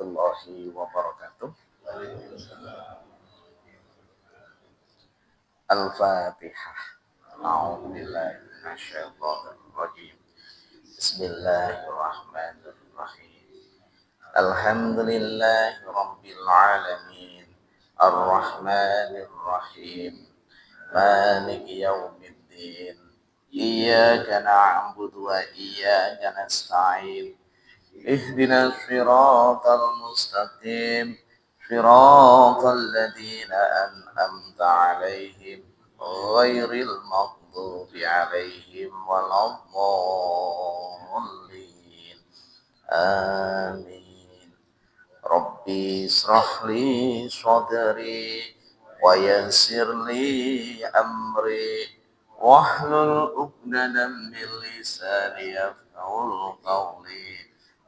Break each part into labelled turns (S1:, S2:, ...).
S1: warahmatullahi wabarakatuh. Al-Fatihah. A'udzubillahi minasyaitonir rajim. Bismillahirrahmanirrahim. Alhamdulillahi rabbil alamin. Ar-Rahmanir Rahim. Maliki yaumiddin. Iyyaka na'budu wa iyyaka nasta'in. Ihdinas siratal mustaqim. Siratal ladzina an'amta 'alaihim ghairil maghdubi 'alaihim waladdallin. Amin. Rabbi israhli sadri wa yassirli amri wahlul 'uqdatam min lisani yafqahu qawli.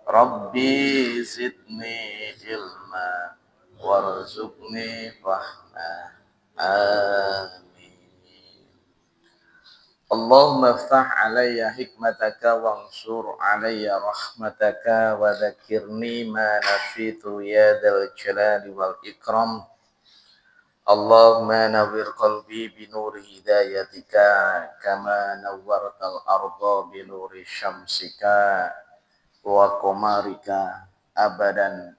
S1: Rabbi zidni ilma warzuqni fahma. Amin. Allahumma ftah alayya hikmataka wansur alayya rahmataka wa dzakirni ma nasitu ya dzal jalali wal ikram. Allahumma nawwir qalbi bi nuri hidayatika kama nawwartal arda bi nuri syamsika wa qamarika abadan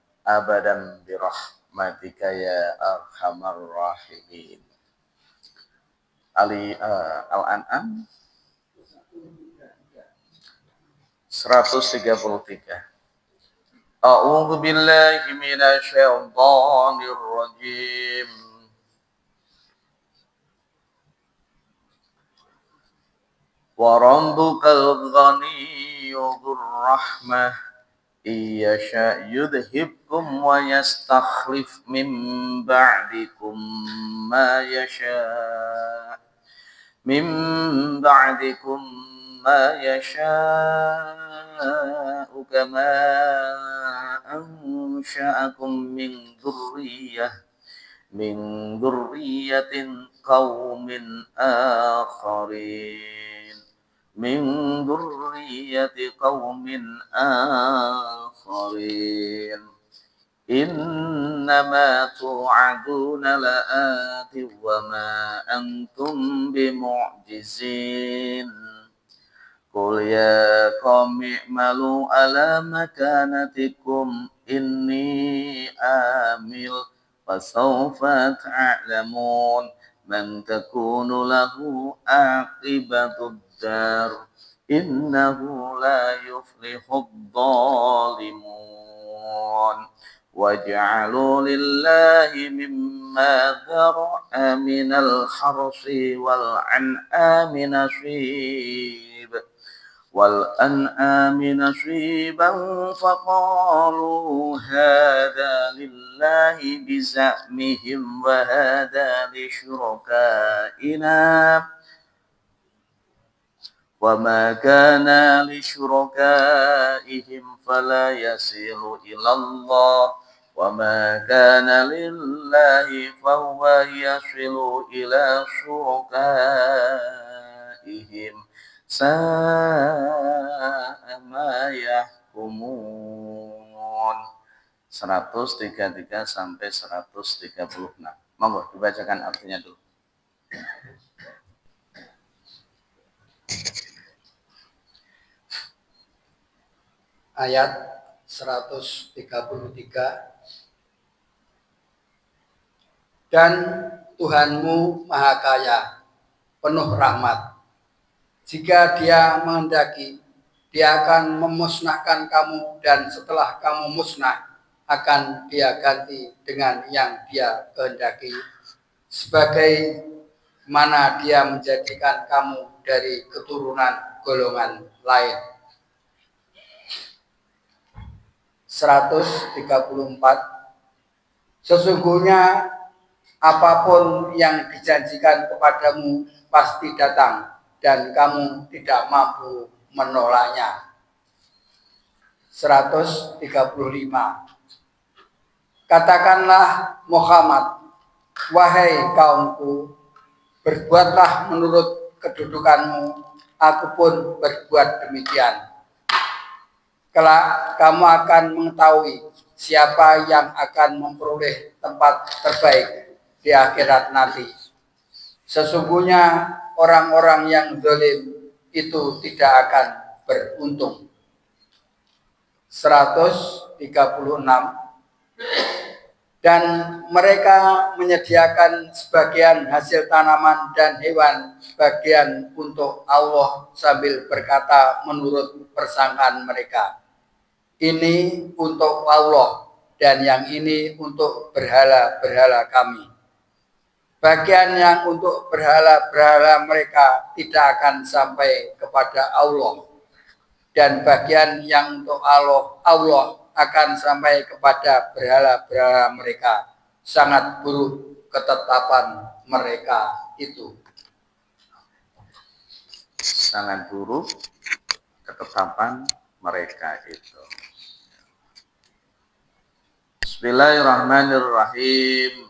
S1: bi rahmatika ya arhamar rahimin. Al-An'am 133. A'udzu billahi minasyaitonir rajim. Wa rabbukal ghaniyyur rahmah iyasha yudhibkum wa yastakhlif min ba'dikum ma yasha' min ba'dikum ma yasha'u kama ansha'akum min dhurriyyatin qaumin akharin min dhurriyyati qaumin akharin innama tu'aduna la'ati wa ma antum bimu'jizin. Qul ya qaumi i'malu ala makanatikum inni amil fasawfa ta'lamun man takunu lahu aqibatud dar innahu la yuflihud dhalimun. Waj'alu lillahi mimma dhara'a minal harsi wal an'ami nasiban faqalu hadha lillahi bizamihim wa hadha li syurakaina wa ma kana li syurakaihim fala yasilu ilallah wa ma kana lillahi fahuwa yasilu ila syurakaihim sa'a ma yahkumun. 133 sampai 136. Monggo dibacakan artinya dulu.
S2: Ayat 133. Dan Tuhanmu Maha Kaya, penuh rahmat. Jika Dia menghendaki, Dia akan memusnahkan kamu, dan setelah kamu musnah akan Dia ganti dengan yang Dia kehendaki, sebagai mana Dia menjadikan kamu dari keturunan golongan lain. 134. Sesungguhnya apapun yang dijanjikan kepadamu pasti datang dan kamu tidak mampu menolaknya. 135. Katakanlah Muhammad, wahai kaumku, berbuatlah menurut kedudukanmu, aku pun berbuat demikian. Kelak kamu akan mengetahui siapa yang akan memperoleh tempat terbaik di akhirat nanti. Sesungguhnya orang-orang yang zalim itu tidak akan beruntung. 136. Dan mereka menyediakan sebagian hasil tanaman dan hewan sebagian untuk Allah sambil berkata menurut persangkaan mereka, ini untuk Allah dan yang ini untuk berhala-berhala kami. Bagian yang untuk berhala-berhala mereka tidak akan sampai kepada Allah, dan bagian yang untuk Allah akan sampai kepada berhala-berhala mereka. Sangat buruk ketetapan mereka itu.
S1: Sangat buruk ketetapan mereka itu. Bismillahirrahmanirrahim.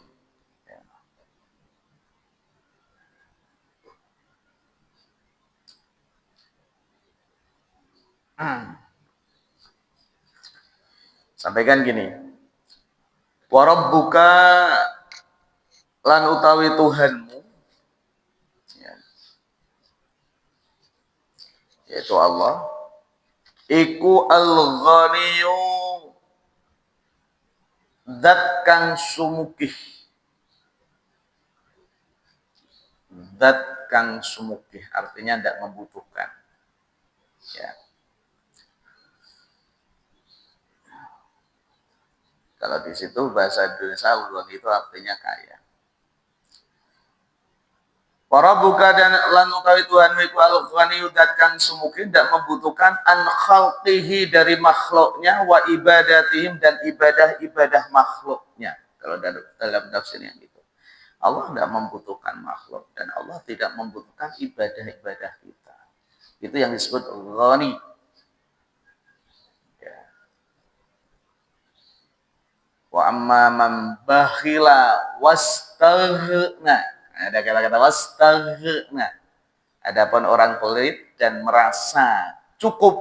S1: Sampaikan gini. Wa rabbuka lan utawi Tuhanmu, yaitu Allah, iku al-ghaniyyu, zat kang sumukih. Zat kang sumukih artinya tidak membutuhkan. Ya. Kalau di situ bahasa Indonesia al-ghani itu artinya kaya. Para buka dan lan utawi Tuhan iku al-ghani zat kang sumukih, tidak membutuhkan an khalqihi dari makhluknya, wa ibadatihim dan ibadah-ibadah makhluknya. Kalau dalam tafsirnya gitu. Allah tidak membutuhkan makhluk dan Allah tidak membutuhkan ibadah-ibadah kita. Itu yang disebut ghani. Ya. Wa amma man bakhila wastaghna. Ada kata-kata wastaghna. Adapun orang pelit dan merasa cukup,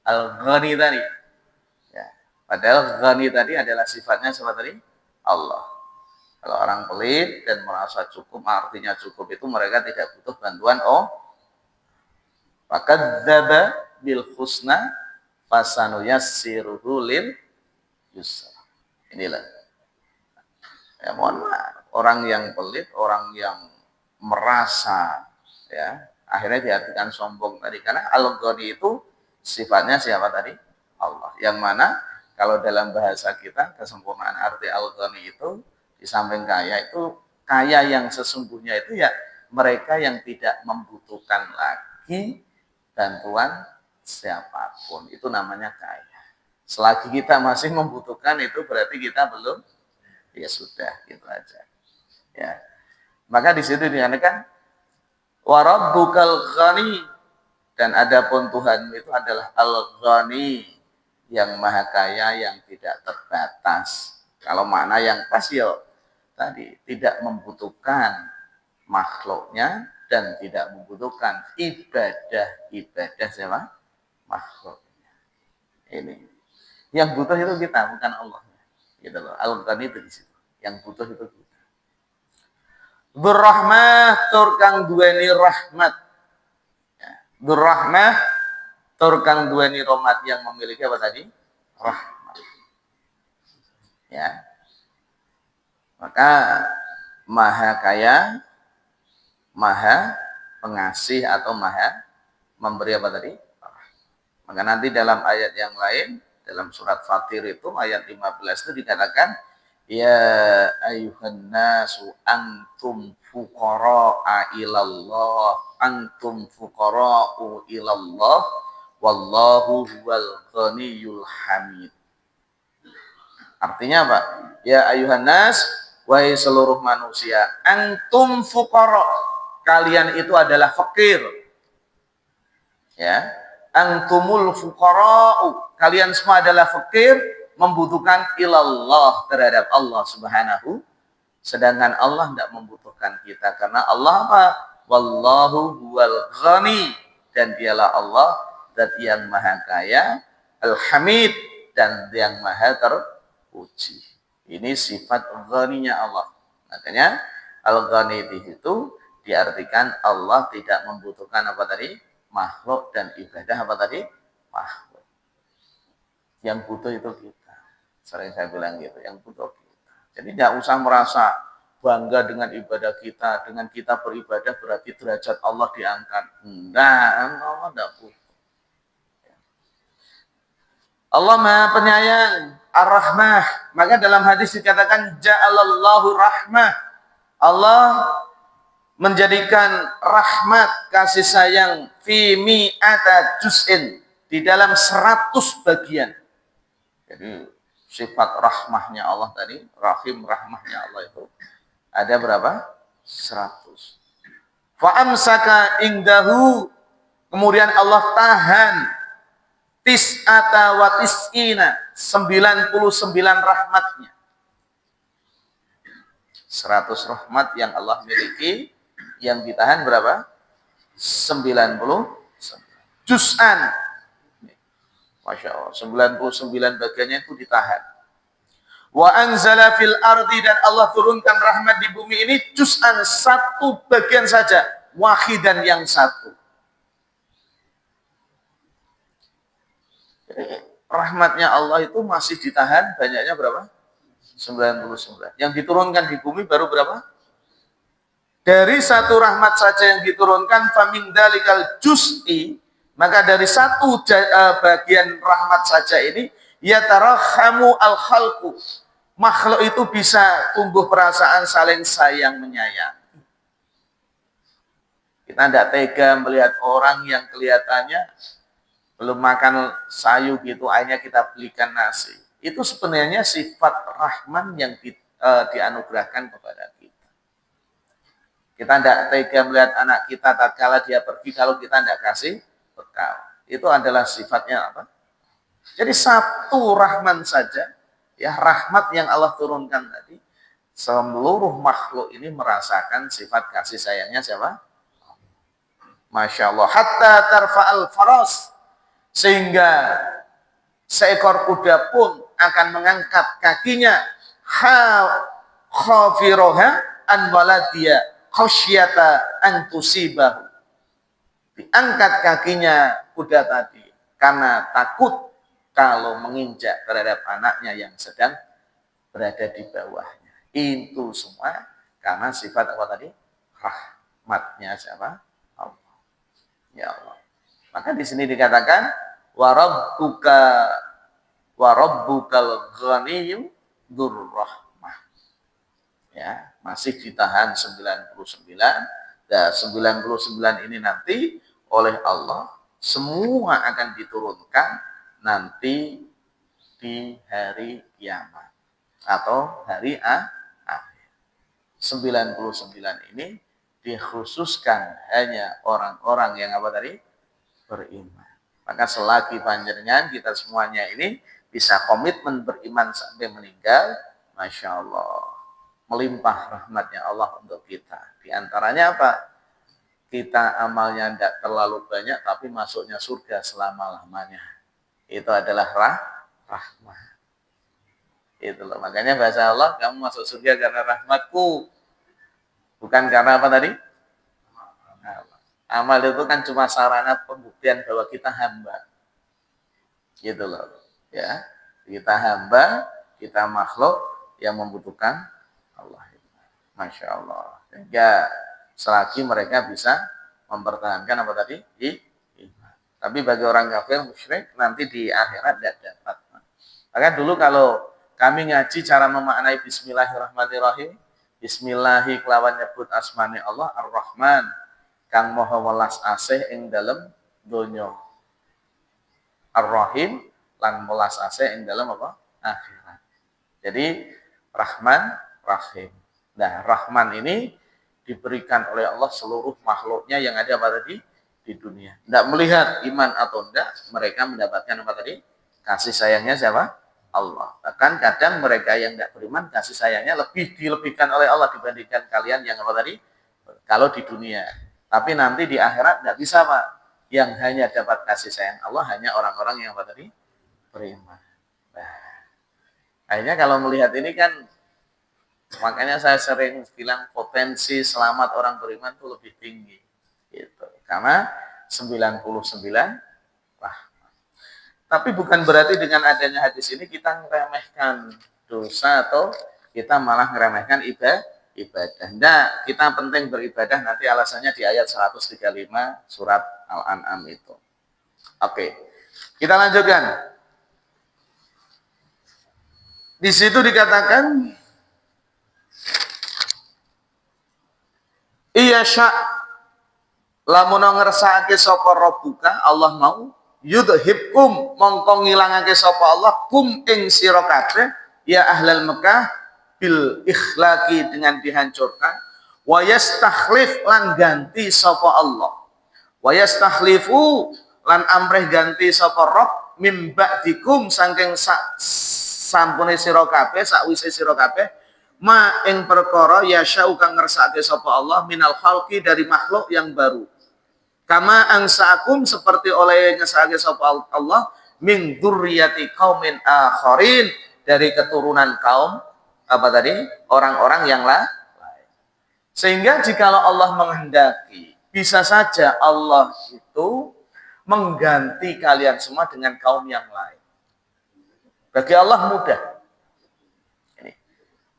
S1: al-ghani tadi. Ya. Padahal ghani tadi adalah sifatnya siapa tadi? Allah. Kalau orang pelit dan merasa cukup, artinya cukup itu mereka tidak butuh bantuan fakadzdzaba bil husna fasanuyassiruhu lil yusra. Inilah. Ya, mohon maaf, orang yang pelit, orang yang merasa, ya, akhirnya diartikan sombong tadi, karena al-ghani itu sifatnya siapa tadi? Allah. Yang mana kalau dalam bahasa kita kesempurnaan arti al-ghani itu di samping kaya itu, kaya yang sesungguhnya itu ya mereka yang tidak membutuhkan lagi bantuan siapapun. Itu namanya kaya. Selagi kita masih membutuhkan itu berarti kita belum, ya sudah, gitu aja. Ya. Maka di situ dikatakan wa rabbukal ghani, dan adapun Tuhan itu adalah al-ghani, yang maha kaya yang tidak terbatas. Kalau makna yang pas ya tadi, tidak membutuhkan makhluknya dan tidak membutuhkan ibadah siapa? Makhluknya. Ini. Yang butuh itu kita, bukan Allah. Gitu loh. Al-Ghani itu di situ. Yang butuh itu kita. Dzurrahmah tur kang duweni rahmat. Dzurrahmah tur kang duweni rahmat, yang memiliki apa tadi? Rahmat. Ya. Maka maha kaya, maha pengasih atau maha memberi apa tadi? Maka nanti dalam ayat yang lain, dalam surat Fatir itu ayat 15 itu dikatakan, ya ayuhan nasu antum fuqara'a ilallah, antum fuqara'u ilallah, wallahu huwal ghaniyul hamid. Artinya apa? Ya ayuhan nas, wahai seluruh manusia, antum fuqara, kalian itu adalah fakir. Ya, antumul fuqara'u, kalian semua adalah fakir, membutuhkan ilallah, terhadap Allah Subhanahu, sedangkan Allah tidak membutuhkan kita, karena Allah apa? Wallahu huwal ghani, dan dialah Allah zat yang maha kaya, al-hamid, dan yang maha terpuji. Ini sifat ghaninya Allah. Makanya al-ghani itu diartikan Allah tidak membutuhkan apa tadi? Makhluk, dan ibadah apa tadi? Makhluk. Yang butuh itu kita. Sering saya bilang gitu, yang butuh kita. Jadi tidak usah merasa bangga dengan ibadah kita. Dengan kita beribadah berarti derajat Allah diangkat. Enggak, Allah tidak butuh. Allah Maha Penyayang, Ar-Rahmah. Maka dalam hadis dikatakan ja'alallahu rahmah. Allah menjadikan rahmat, kasih sayang fi mi'ata juz'in, di dalam 100 bagian. Jadi sifat rahmahnya Allah tadi, rahim, rahmahnya Allah itu ada berapa? 100. Fa amsaka indahu, kemudian Allah tahan tis'ata wa tis'ina, 99 rahmatnya. 100 rahmat yang Allah miliki, yang ditahan berapa? 90 juz'an. Masya Allah, 99 bagiannya itu ditahan. Wa anzala fil ardi, dan Allah turunkan rahmat di bumi ini juz'an, 1 bagian saja, wahidan, yang 1. Jadi rahmatnya Allah itu masih ditahan, banyaknya berapa? 99. Yang diturunkan di bumi baru berapa? Dari 1 rahmat saja yang diturunkan, famin dalikal juz'i, maka dari 1 bagian rahmat saja ini, yatarahamu al-khalqu, makhluk itu bisa tumbuh perasaan saling sayang menyayang. Kita tidak tega melihat orang yang kelihatannya belum makan sayur gitu, akhirnya kita belikan nasi. Itu sebenarnya sifat rahman yang dianugerahkan kepada kita. Kita tidak tega melihat anak kita tatkala dia pergi kalau kita tidak kasih bekal. Itu adalah sifatnya apa? Jadi 1 rahman saja, ya, rahmat yang Allah turunkan tadi, seluruh makhluk ini merasakan sifat kasih sayangnya siapa? Masya Allah. Hatta tarfa'al faras, sehingga seekor kuda pun akan mengangkat kakinya khafiroha an waladiya khasyata an tusibahu. Diangkat kakinya kuda tadi karena takut kalau menginjak terhadap anaknya yang sedang berada di bawahnya. Itu semua karena sifat apa tadi? Rahmatnya siapa? Allah. Ya Allah. Maka di sini dikatakan warabbukal ghaniyyu dzurrahmah. Ya, masih ditahan 99. Dan 99 ini nanti oleh Allah semua akan diturunkan nanti di hari kiamat atau hari akhir. 99 ini dikhususkan hanya orang-orang yang apa tadi? Beriman. Maka selagi panjenengan kita semuanya ini bisa komitmen beriman sampai meninggal, Masya Allah, melimpah rahmatnya Allah untuk kita. Di antaranya apa? Kita amalnya tidak terlalu banyak, tapi masuknya surga selama-lamanya. Itu adalah rahmat. Itu loh. Makanya bahasa Allah, kamu masuk surga karena rahmatku. Bukan karena apa tadi? Amal itu kan cuma sarana pembuktian bahwa kita hamba. Gitu loh. Ya. Kita hamba, kita makhluk yang membutuhkan Allah. Masya Allah. Sehingga selagi mereka bisa mempertahankan apa tadi? Iman. Tapi bagi orang kafir, musyrik, nanti di akhirat tidak dapat. Maka dulu kalau kami ngaji cara memaknai Bismillahirrahmanirrahim, Bismillahi kelawan nyebut asmani Allah Ar-Rahman, kang moho welas asih ing dalem donya, Ar-Rahim lan welas asih ing dalem apa? Akhirat. Jadi Rahman, Rahim. Nah, Rahman ini diberikan oleh Allah seluruh makhluknya yang ada apa tadi? Di dunia. Tidak melihat iman atau tidak, mereka mendapatkan apa tadi? Kasih sayangnya siapa? Allah. Bahkan kadang mereka yang tidak beriman, kasih sayangnya lebih dilebihkan oleh Allah dibandingkan kalian yang apa tadi? Kalau di dunia. Tapi nanti di akhirat tidak bisa, Pak. Yang hanya dapat kasih sayang Allah hanya orang-orang yang apa tadi? Beriman. Nah, Akhirnya kalau melihat ini kan, makanya saya sering bilang potensi selamat orang beriman itu lebih tinggi. Gitu. Karena 99, wah. Tapi bukan berarti dengan adanya hadis ini kita meremehkan dosa atau kita malah meremehkan ibadah. Nah, kita penting beribadah, nanti alasannya di ayat 135 surat Al-An'am itu. Oke, kita lanjutkan. Di situ dikatakan, iya syak lamun ngersakake sapa rabbuka, Allah mau yudhibkum mongko ngilangake sapa Allah kum ing sira kabeh ya ahlal Mekah bil ikhlaqi dengan dihancurkan, wa yastakhlif lan ganti sapa Allah, wa yastakhlifu lan amrih ganti sapa Rabb mim ba'dikum saking sampune sira kabeh, sakwise sira kabeh, ma ing perkara yasya'u kang ngersakake sapa Allah minal khalqi dari makhluk yang baru. Kama ansaakum seperti oleh ngesake sapa Allah min dzurriyyati qaumin akharin dari keturunan kaum apa tadi? Orang-orang yang lain. Sehingga jikalau Allah menghendaki, bisa saja Allah itu mengganti kalian semua dengan kaum yang lain. Bagi Allah mudah. Ini.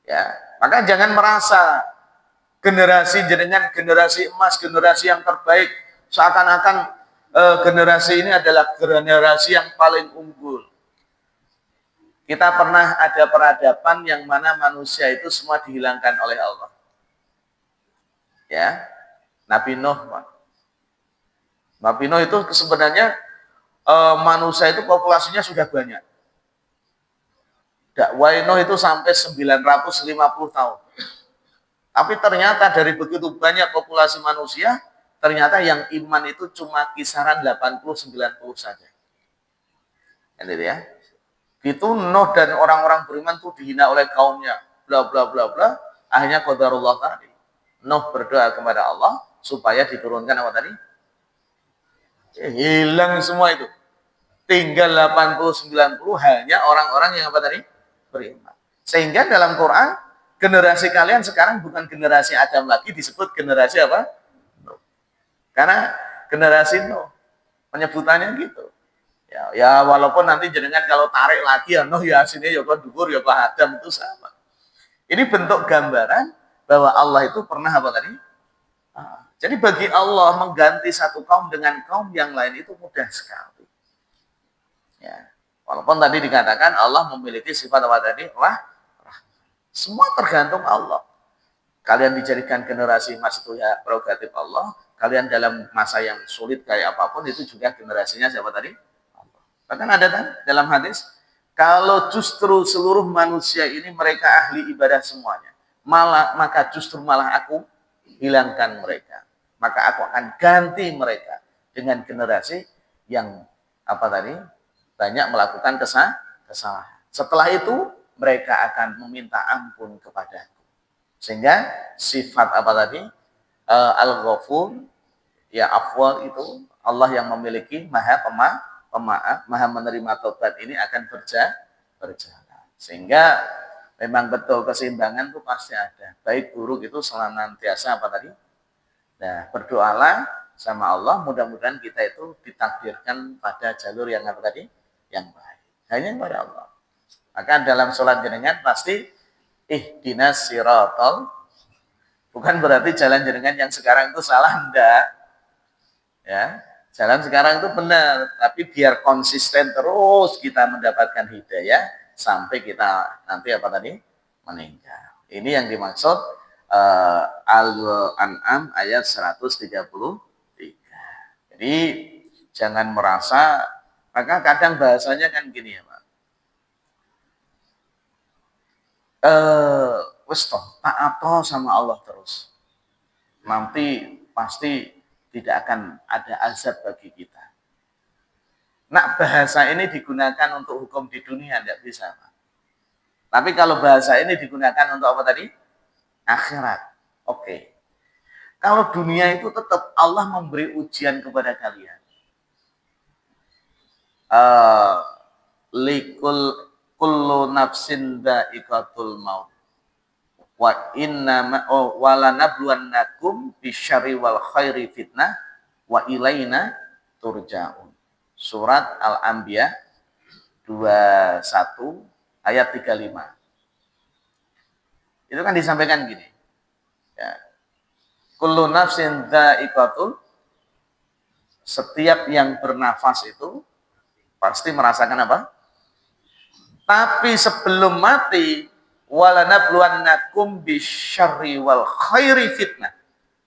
S1: Ya, maka jangan merasa generasi jenengan generasi emas, generasi yang terbaik, seakan-akan generasi ini adalah generasi yang paling unggul. Kita pernah ada peradaban yang mana manusia itu semua dihilangkan oleh Allah. Ya, Nabi Nuh. Nabi Nuh itu sebenarnya manusia itu populasinya sudah banyak. Dakwah Nuh itu sampai 950 tahun. Tapi ternyata dari begitu banyak populasi manusia, ternyata yang iman itu cuma kisaran 80-90 saja. Gitu ya. Itu Nuh dan orang-orang beriman itu dihina oleh kaumnya. Bla bla bla bla. Akhirnya qadarullah tadi. Nuh berdoa kepada Allah supaya diturunkan apa tadi? Hilang semua itu. Tinggal 80-90 hanya orang-orang yang apa tadi? Beriman. Sehingga dalam Quran generasi kalian sekarang bukan generasi Adam lagi, disebut generasi apa? Nuh. Karena generasi Nuh penyebutannya gitu. Ya walaupun nanti jenengan kalau tarik lagi ya Nuh ya sini ya kok dhuwur ya kok Adam itu sama. Ini bentuk gambaran bahwa Allah itu pernah apa tadi? Jadi bagi Allah mengganti satu kaum dengan kaum yang lain itu mudah sekali. Ya. Walaupun tadi dikatakan Allah memiliki sifat apa tadi? Semua tergantung Allah. Kalian dijadikan generasi emas itu ya prerogatif Allah. Kalian dalam masa yang sulit kayak apapun itu juga generasinya siapa tadi? Allah. Bahkan ada kan dalam hadis, kalau justru seluruh manusia ini mereka ahli ibadah semuanya, maka justru malah aku hilangkan mereka. Maka aku akan ganti mereka dengan generasi yang apa tadi? Banyak melakukan kesalahan. Setelah itu mereka akan meminta ampun kepadaku. Sehingga sifat apa tadi? Al-Ghafur, ya afwal itu Allah yang memiliki maha pemaaf, maha menerima taubat ini akan berjalan. Sehingga memang betul keseimbangan itu pasti ada. Baik buruk itu senantiasa apa tadi? Nah, berdoalah sama Allah, mudah-mudahan kita itu ditakdirkan pada jalur yang apa tadi? Yang baik. Hanya kepada Allah. Maka dalam sholat jenengan pasti ihdinas siratal, bukan berarti jalan jenengan yang sekarang itu salah, enggak. Ya, jalan sekarang itu benar, tapi biar konsisten terus kita mendapatkan hidayah sampai kita nanti apa tadi? Meninggal. Ini yang dimaksud Al-An'am ayat 133. Jadi jangan merasa, maka kadang bahasanya kan gini ya Pak. Wes toh taat sama Allah terus. Nanti pasti tidak akan ada azab bagi kita. Nah, bahasa ini digunakan untuk hukum di dunia tidak bisa, Pak. Tapi kalau bahasa ini digunakan untuk apa tadi? Akhirat. Oke. Kalau dunia itu tetap Allah memberi ujian kepada kalian. Likul kullu nafsin dha'iqatul maut wa inna walanabluwannakum bisyarri wal khairi fitnah wa ilaina turja'un. Surat Al-Anbiya 21 ayat 35. Itu kan disampaikan gini. Ya. Kullu nafsin dha'iqatul, setiap yang bernafas itu pasti merasakan apa? Tapi sebelum mati, walanabluwannakum bisyarri wal khairi fitnah.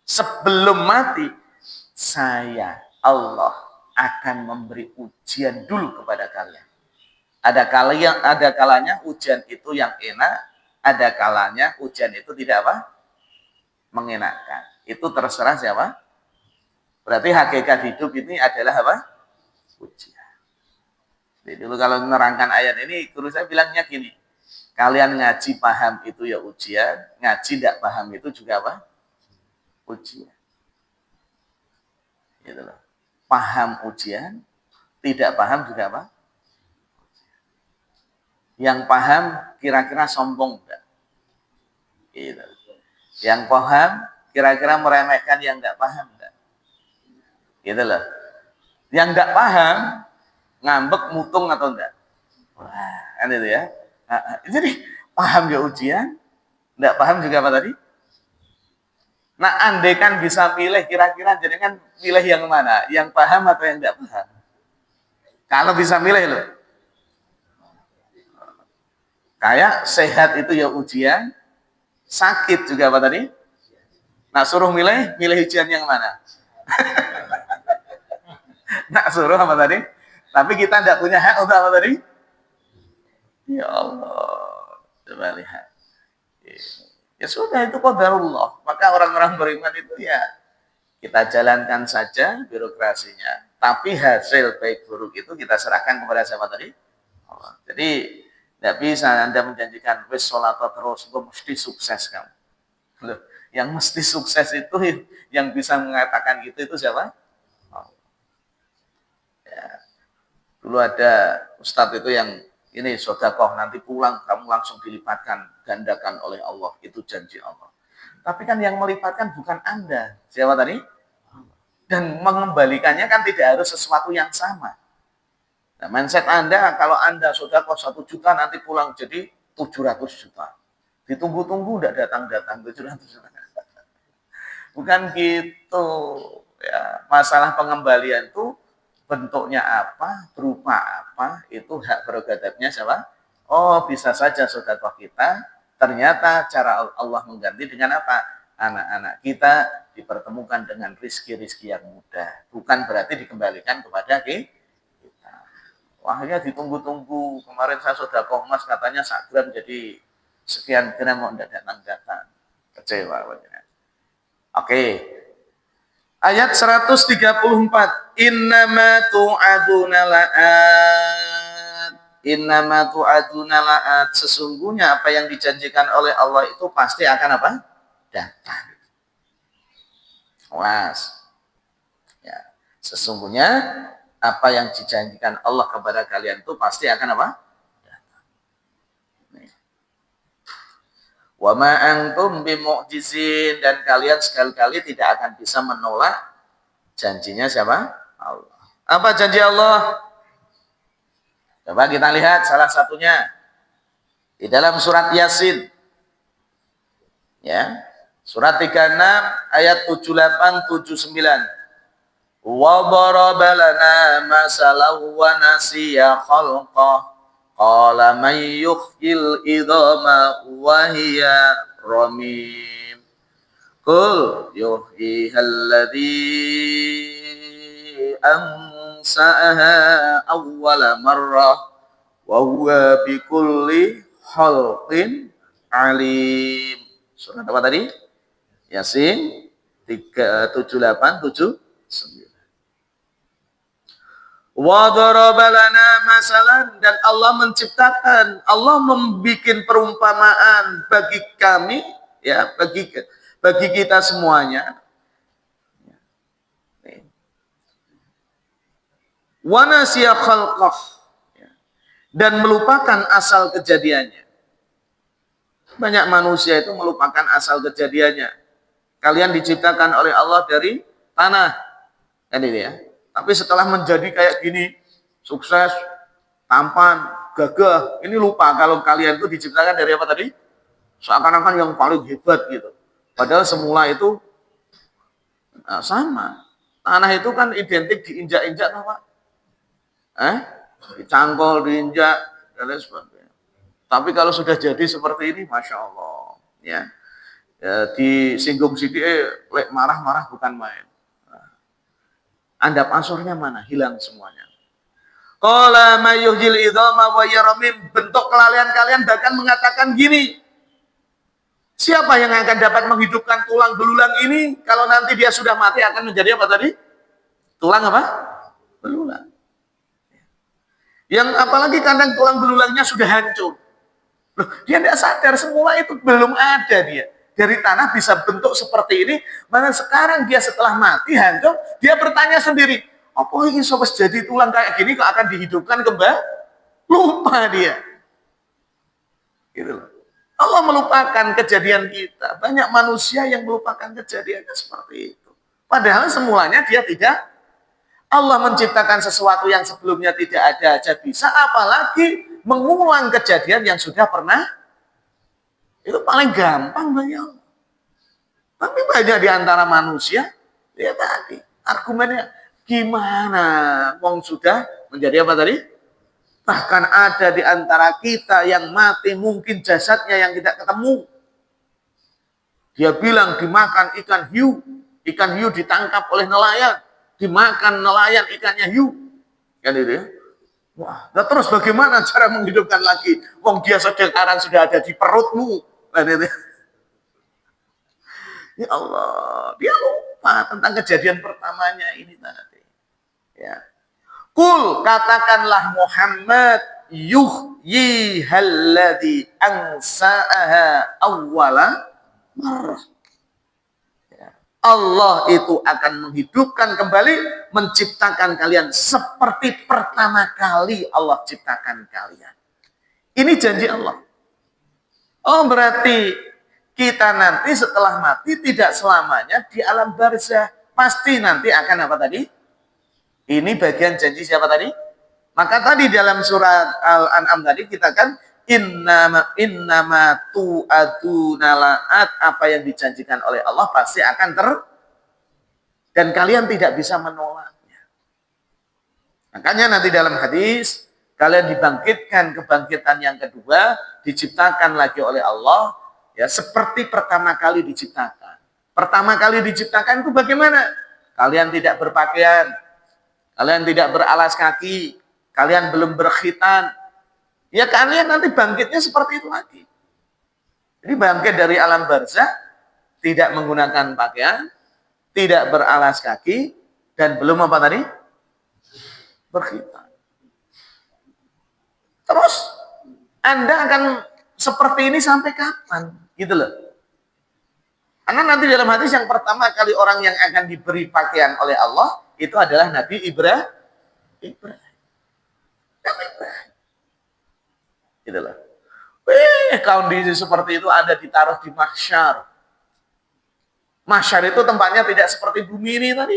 S1: Sebelum mati, saya Allah akan memberi ujian dulu kepada kalian. Ada kalanya ujian itu yang enak, ada kalanya ujian itu tidak apa? Mengenakan. Itu terserah siapa? Berarti hakikat hidup ini adalah apa? Ujian. Jadi dulu kalau menerangkan ayat ini, guru saya bilangnya gini, kalian ngaji paham itu ya ujian, ngaji tidak paham itu juga apa? Ujian. Gitu loh. Paham ujian, tidak paham juga apa? Yang paham kira-kira sombong enggak? Gitu. Yang paham kira-kira meremehkan yang enggak paham enggak? Gitu loh. Yang enggak paham ngambek mutung atau enggak? Wah, kan itu ya. Jadi paham ya ujian, enggak paham juga apa tadi? Nah, andai kan bisa pilih kira-kira jadi kan pilih yang mana? Yang paham atau yang enggak paham? Kalau bisa pilih loh. Kayak sehat itu ya ujian, sakit juga apa tadi? Nah, suruh milih ujian yang mana? Nah, suruh apa tadi? Tapi kita tidak punya hak untuk apa tadi? Ya Allah, coba lihat. Ya sudah, itu qadarullah. Maka orang-orang beriman itu ya kita jalankan saja birokrasinya. Tapi hasil baik buruk itu kita serahkan kepada siapa tadi? Allah. Jadi tidak bisa Anda menjanjikan wis sholat terus, gue mesti sukses kamu. Loh, yang mesti sukses itu yang bisa mengatakan gitu itu siapa? Allah. Ya. Dulu ada ustadz itu yang ini sodakoh, nanti pulang kamu langsung dilipatkan, gandakan oleh Allah, itu janji Allah. Tapi kan yang melipatkan bukan Anda, siapa tadi? Dan mengembalikannya kan tidak harus sesuatu yang sama. Nah, mindset Anda, kalau Anda sodakoh 1 juta, nanti pulang jadi 700 juta. Ditunggu-tunggu, udah datang-datang 700 juta. Bukan gitu. Ya, masalah pengembalian itu bentuknya apa, berupa apa, itu hak prerogatifnya siapa? Oh, bisa saja sedekah kita, ternyata cara Allah mengganti dengan apa? Anak-anak kita dipertemukan dengan rizki-rizki yang mudah. Bukan berarti dikembalikan kepada kita. Wahnya ditunggu-tunggu. Kemarin saya sedekah emas katanya 1 gram jadi sekian gram, mau datang-datang. Kecewa. Oke. Ayat 134. Innama tu'aduna la'at. Innama tu'aduna la'at. Sesungguhnya apa yang dijanjikan oleh Allah itu pasti akan apa? Datang. Was. Ya. Sesungguhnya apa yang dijanjikan Allah kepada kalian itu pasti akan apa? Datang. Wa ma antum bimu'jizin, dan kalian sekali-kali tidak akan bisa menolak janjinya siapa? Allah. Apa janji Allah? Coba kita lihat salah satunya di dalam surat Yasin. Ya. Surat 36 ayat 78 79. Wa daraba lana masalan wa nasiya khalqah. Qala man yuhyil idhama wa hiya ramim. Qul yuhyihal ladzi ansa'aha awwala marrah wa huwa bikulli khalqin alim. Surat apa tadi? Yasin 37879. Wa daraba lana masalan, dan Allah menciptakan, Allah membuat perumpamaan bagi kami, ya, bagi kita semuanya. Wa nasiya khalqah. dan melupakan asal kejadiannya. Banyak manusia itu melupakan asal kejadiannya. Kalian diciptakan oleh Allah dari tanah, kan ini ya. Tapi setelah menjadi kayak gini, sukses, tampan, gagah, ini lupa kalau kalian itu diciptakan dari apa tadi? Seakan-akan yang paling hebat gitu. Padahal semula itu sama. Tanah itu kan identik diinjak-injak, Pak. Dicangkol, diinjak, dan lain sebagainya. Tapi kalau sudah jadi seperti ini, Masya Allah. Ya, disinggung sidik, lek marah-marah bukan main. Anda pasurnya mana? Hilang semuanya. Qala mayyuhjil idhama wa yaramim. Bentuk kelalaian kalian bahkan mengatakan gini. Siapa yang akan dapat menghidupkan tulang belulang ini kalau nanti dia sudah mati akan menjadi apa tadi? Tulang apa? Belulang. Yang apalagi kadang tulang belulangnya sudah hancur. Loh, dia tidak sadar semula itu belum ada dia. Dari tanah bisa bentuk seperti ini, mana sekarang dia setelah mati hancur, dia bertanya sendiri, apa ini sobat jadi tulang kayak gini kok akan dihidupkan kembali? Lupa dia. Gitu loh. Allah melupakan kejadian kita. Banyak manusia yang melupakan kejadiannya seperti itu. Padahal semulanya dia tidak. Allah menciptakan sesuatu yang sebelumnya tidak ada aja bisa, apalagi mengulang kejadian yang sudah pernah. Itu paling gampang bagi Allah. Tapi banyak di antara manusia, ya tadi, argumennya gimana? Wong sudah menjadi apa tadi? Bahkan ada di antara kita yang mati, mungkin jasadnya yang tidak ketemu. Dia bilang dimakan ikan hiu. Ikan hiu ditangkap oleh nelayan. Dimakan nelayan ikannya hiu. Kan itu ya. Wah, nah terus bagaimana cara menghidupkan lagi? Wong dia sekarang sudah ada di perutmu. Kan itu ya. Ya Allah, dia lupa tentang kejadian pertamanya ini tadi. Ya. Kul, katakanlah Muhammad, yuhyi halladhi ansa'aha awwala marrah. Allah itu akan menghidupkan kembali, menciptakan kalian seperti pertama kali Allah ciptakan kalian. Ini janji Allah. Oh, berarti kita nanti setelah mati tidak selamanya di alam barzah. Pasti nanti akan apa tadi? Ini bagian janji siapa tadi? Maka tadi dalam surat Al-An'am tadi kita kan innama tu'aduna la'at, apa yang dijanjikan oleh Allah pasti akan dan kalian tidak bisa menolaknya. Makanya nanti dalam hadis kalian dibangkitkan kebangkitan yang kedua, diciptakan lagi oleh Allah ya seperti pertama kali diciptakan. Pertama kali diciptakan itu bagaimana? Kalian tidak berpakaian, kalian tidak beralas kaki, kalian belum berkhitan. Ya kalian nanti bangkitnya seperti itu lagi. Jadi bangkit dari alam barzah, tidak menggunakan pakaian, tidak beralas kaki, dan belum apa tadi? Berkhitan. Terus, Anda akan seperti ini sampai kapan? Gitu loh. Karena nanti dalam hadis yang pertama kali orang yang akan diberi pakaian oleh Allah, itu adalah Nabi Ibrahim. Gitu loh. Kondisi seperti itu Anda ditaruh di mahsyar. Mahsyar itu tempatnya tidak seperti bumi ini tadi.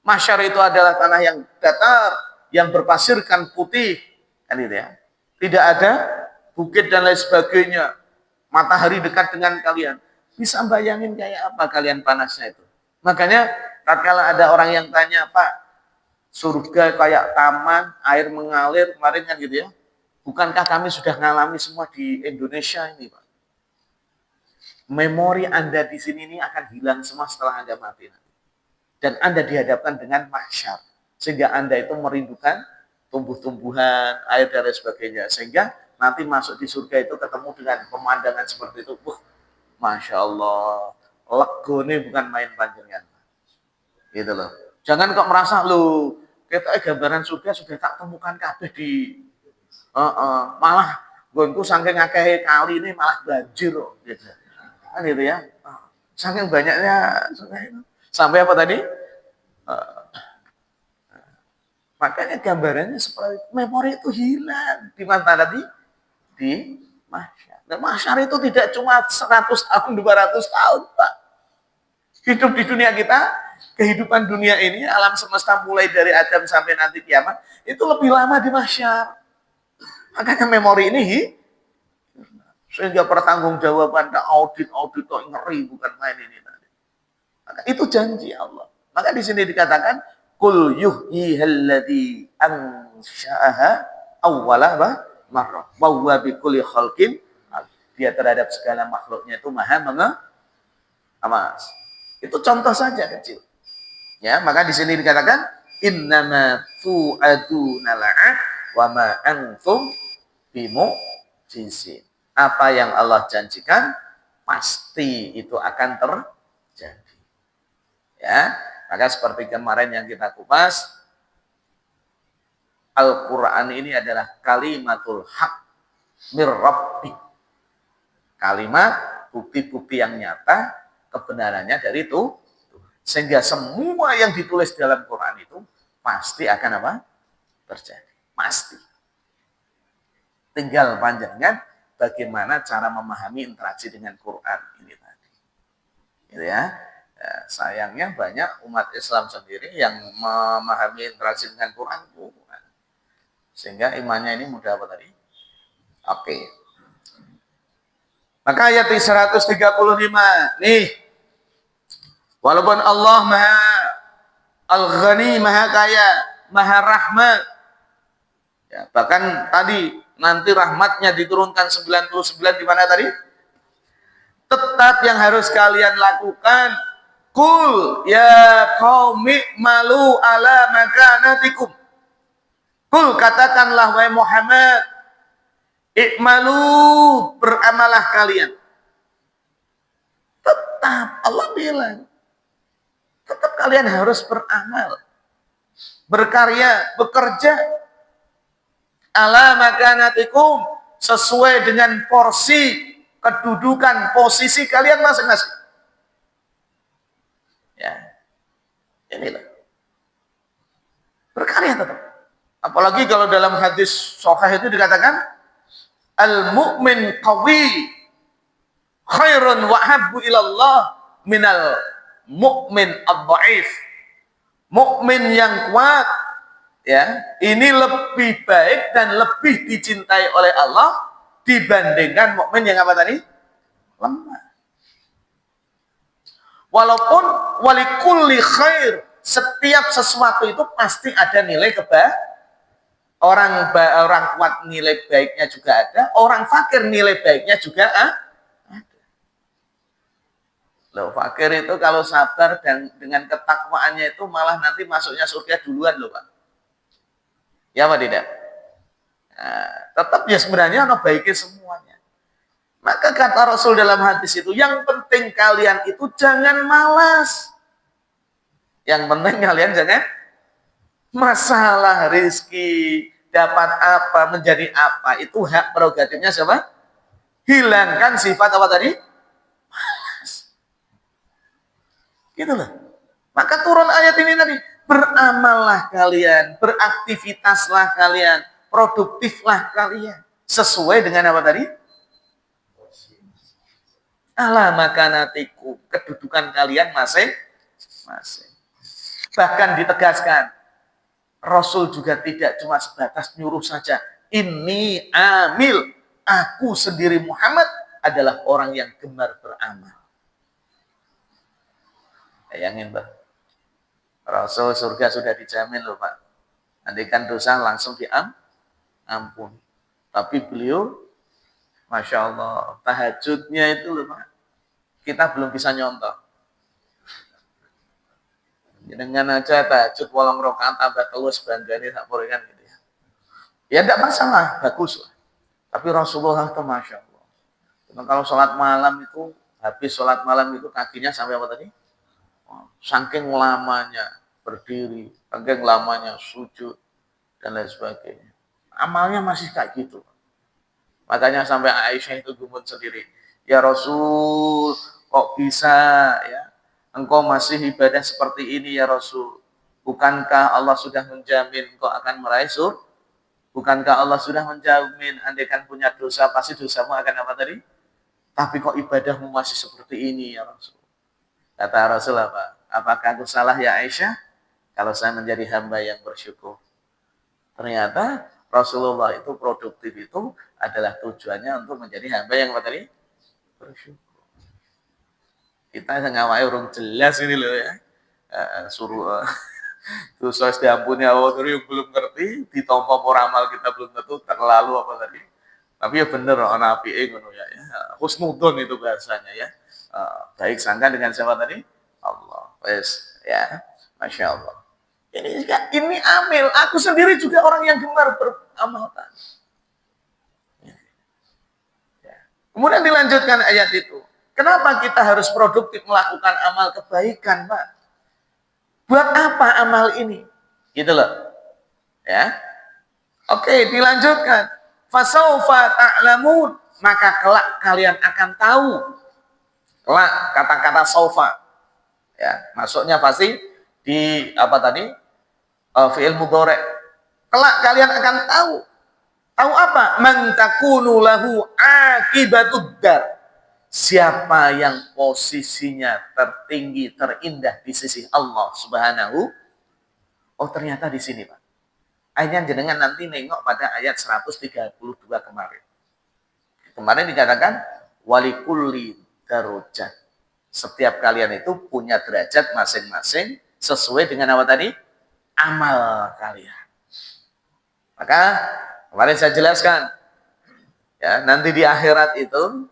S1: Mahsyar itu adalah tanah yang datar, yang berpasirkan putih, kan itu ya. Tidak ada bukit dan lain sebagainya. Matahari dekat dengan kalian. Bisa bayangin kayak apa kalian panasnya itu. Makanya tatkala ada orang yang tanya, Pak, surga kayak taman, air mengalir, kemarin kan gitu ya. Bukankah kami sudah mengalami semua di Indonesia ini, Pak? Memori Anda di sini ini akan hilang semua setelah Anda mati. Dan Anda dihadapkan dengan mahsyar. Sehingga Anda itu merindukan tumbuh-tumbuhan, air dan lain sebagainya. Sehingga nanti masuk di surga itu ketemu dengan pemandangan seperti itu. Masya Allah. Legone bukan main panjenengan. Gitu loh. Jangan kok merasa, loh, kita gambaran surga sudah tak temukan kabeh di malah gonku saking akeh kali ini malah banjir loh, gitu. Kan gitu ya. Saking banyaknya sampai apa tadi? Makanya gambarannya seperti itu. Memori itu hilang. Di mana tadi? Di mahsyar. Dan mahsyar itu tidak cuma 100 tahun, 200 tahun, Pak. Hidup di dunia kita, kehidupan dunia ini, alam semesta mulai dari Adam sampai nanti kiamat, itu lebih lama di mahsyar. Makanya memori ini sehingga pertanggungjawaban audit kok ngeri, bukan main ini tadi. Maka itu janji Allah. Maka di sini dikatakan kul yuhyihalladzi ansha'aha awwala marrah wa huwa bikulli khalqin dia terhadap segala makhluknya itu maha mengawas. Itu contoh saja kecil. Ya, maka di sini dikatakan innama tu'aduna la'at wa ma antum bimu'jizin. Apa yang Allah janjikan pasti itu akan terjadi. Ya, maka seperti kemarin yang kita kupas, Al-Quran ini adalah kalimatul haq mir rabbik. Kalimat bukti-bukti yang nyata kebenarannya dari itu, sehingga semua yang ditulis dalam Quran itu pasti akan apa? Terjadi. Pasti. Tinggal panjangnya bagaimana cara memahami interaksi dengan Quran ini tadi. Gitu ya. Sayangnya banyak umat Islam sendiri yang memahami interaksi dengan Quran bukan. Sehingga imannya ini mudah apa tadi? Oke. Maka ayat 135 nih. Walaupun Allah Maha Al-Ghani, Maha Kaya, Maha Rahmat. Ya, bahkan tadi nanti rahmatnya diturunkan 99 di mana tadi? Tetap yang harus kalian lakukan, kul ya qaumi malu ala makanatikum. Kul katakanlah wahai Muhammad, ikmalu beramalah kalian. Tetap Allah bilang, tetap kalian harus beramal, berkarya, bekerja ala makanatikum sesuai dengan porsi kedudukan posisi kalian masing-masing. Ya, inilah berkarya tetap. Apalagi kalau dalam hadis sahih itu dikatakan al-mu'min qawi khairun wa habbu ilallah minal mu'min ad-dha'if. Mukmin yang kuat ya, ini lebih baik dan lebih dicintai oleh Allah dibandingkan mukmin yang apa tadi? Lemah. Walaupun walikulli khair, setiap sesuatu itu pasti ada nilai orang kuat nilai baiknya juga ada, orang fakir nilai baiknya juga ada. Loh, fakir itu kalau sabar dan dengan ketakwaannya itu malah nanti masuknya surga duluan loh Pak. Ya apa tidak? Nah, tetap ya sebenarnya ada baiknya semuanya. Maka kata Rasul dalam hadis itu, yang penting kalian itu jangan malas. Yang penting kalian jangan masalah rezeki, dapat apa, menjadi apa, itu hak prerogatifnya siapa? Hilangkan sifat apa tadi? Malas. Gitu loh. Maka turun ayat ini tadi, beramallah kalian, beraktivitaslah kalian, produktiflah kalian. Sesuai dengan apa tadi? Ala makanatiku, kedudukan kalian masing-masing. Bahkan ditegaskan, Rasul juga tidak cuma sebatas nyuruh saja. Ini amil, aku sendiri Muhammad adalah orang yang gemar beramal. Bayangin Pak, Rasul surga sudah dijamin loh Pak. Andaikan dosa langsung diampun. Tapi beliau, Masya Allah, tahajudnya itu loh Pak, kita belum bisa nyontoh. Dengan aja tahajud 8 rakaat tambah telus banggane sak kan gitu ya. Ya enggak masalah, bagus lah. Tapi Rasulullah itu Masya Allah. Kalau sholat malam itu, habis sholat malam itu kakinya sampai apa tadi? Saking lamanya berdiri, saking lamanya sujud, dan lain sebagainya. Amalnya masih kayak gitu. Makanya sampai Aisyah itu gumun sendiri. Ya Rasul, kok bisa ya? Engkau masih ibadah seperti ini ya Rasul. Bukankah Allah sudah menjamin kau akan meraih surga? Bukankah Allah sudah menjamin andaikan punya dosa, pasti dosamu akan apa tadi? Tapi kok ibadahmu masih seperti ini ya Rasul? Kata Rasul apa? Apakah aku salah ya Aisyah? Kalau saya menjadi hamba yang bersyukur. Ternyata Rasulullah itu produktif itu adalah tujuannya untuk menjadi hamba yang apa tadi? Bersyukur. Kita ngawai orang jelas ini loh ya. Suruh terus saya diampuni Allah yang belum ngerti, ditompo ramal kita belum tentu terlalu apa tadi. Tapi ya bener ana apike ngono ya. Husnudon itu bahasanya ya. Baik sangka dengan siapa tadi? Allah. Wes ya. Masya Allah. Ini amil. Aku sendiri juga orang yang gemar beramal tadi. Ya. Kemudian dilanjutkan ayat itu. Kenapa kita harus produktif melakukan amal kebaikan, Pak? Buat apa amal ini? Gitu loh. Ya. Oke, dilanjutkan. Fasaufa ta'lamun, maka kelak kalian akan tahu. Kelak kata-kata saufa. Ya, masuknya pasti di apa tadi? Fi'il mudhari'. Kelak kalian akan tahu. Tahu apa? Man takunu lahu akibatud dar. Siapa yang posisinya tertinggi, terindah di sisi Allah Subhanahu. Oh, ternyata di sini, Pak. Ayatnya jenengan nanti nengok pada ayat 132 kemarin. Kemarin dikatakan walikulli darajat. Setiap kalian itu punya derajat masing-masing sesuai dengan apa tadi? Amal kalian. Maka kemarin saya jelaskan ya, nanti di akhirat itu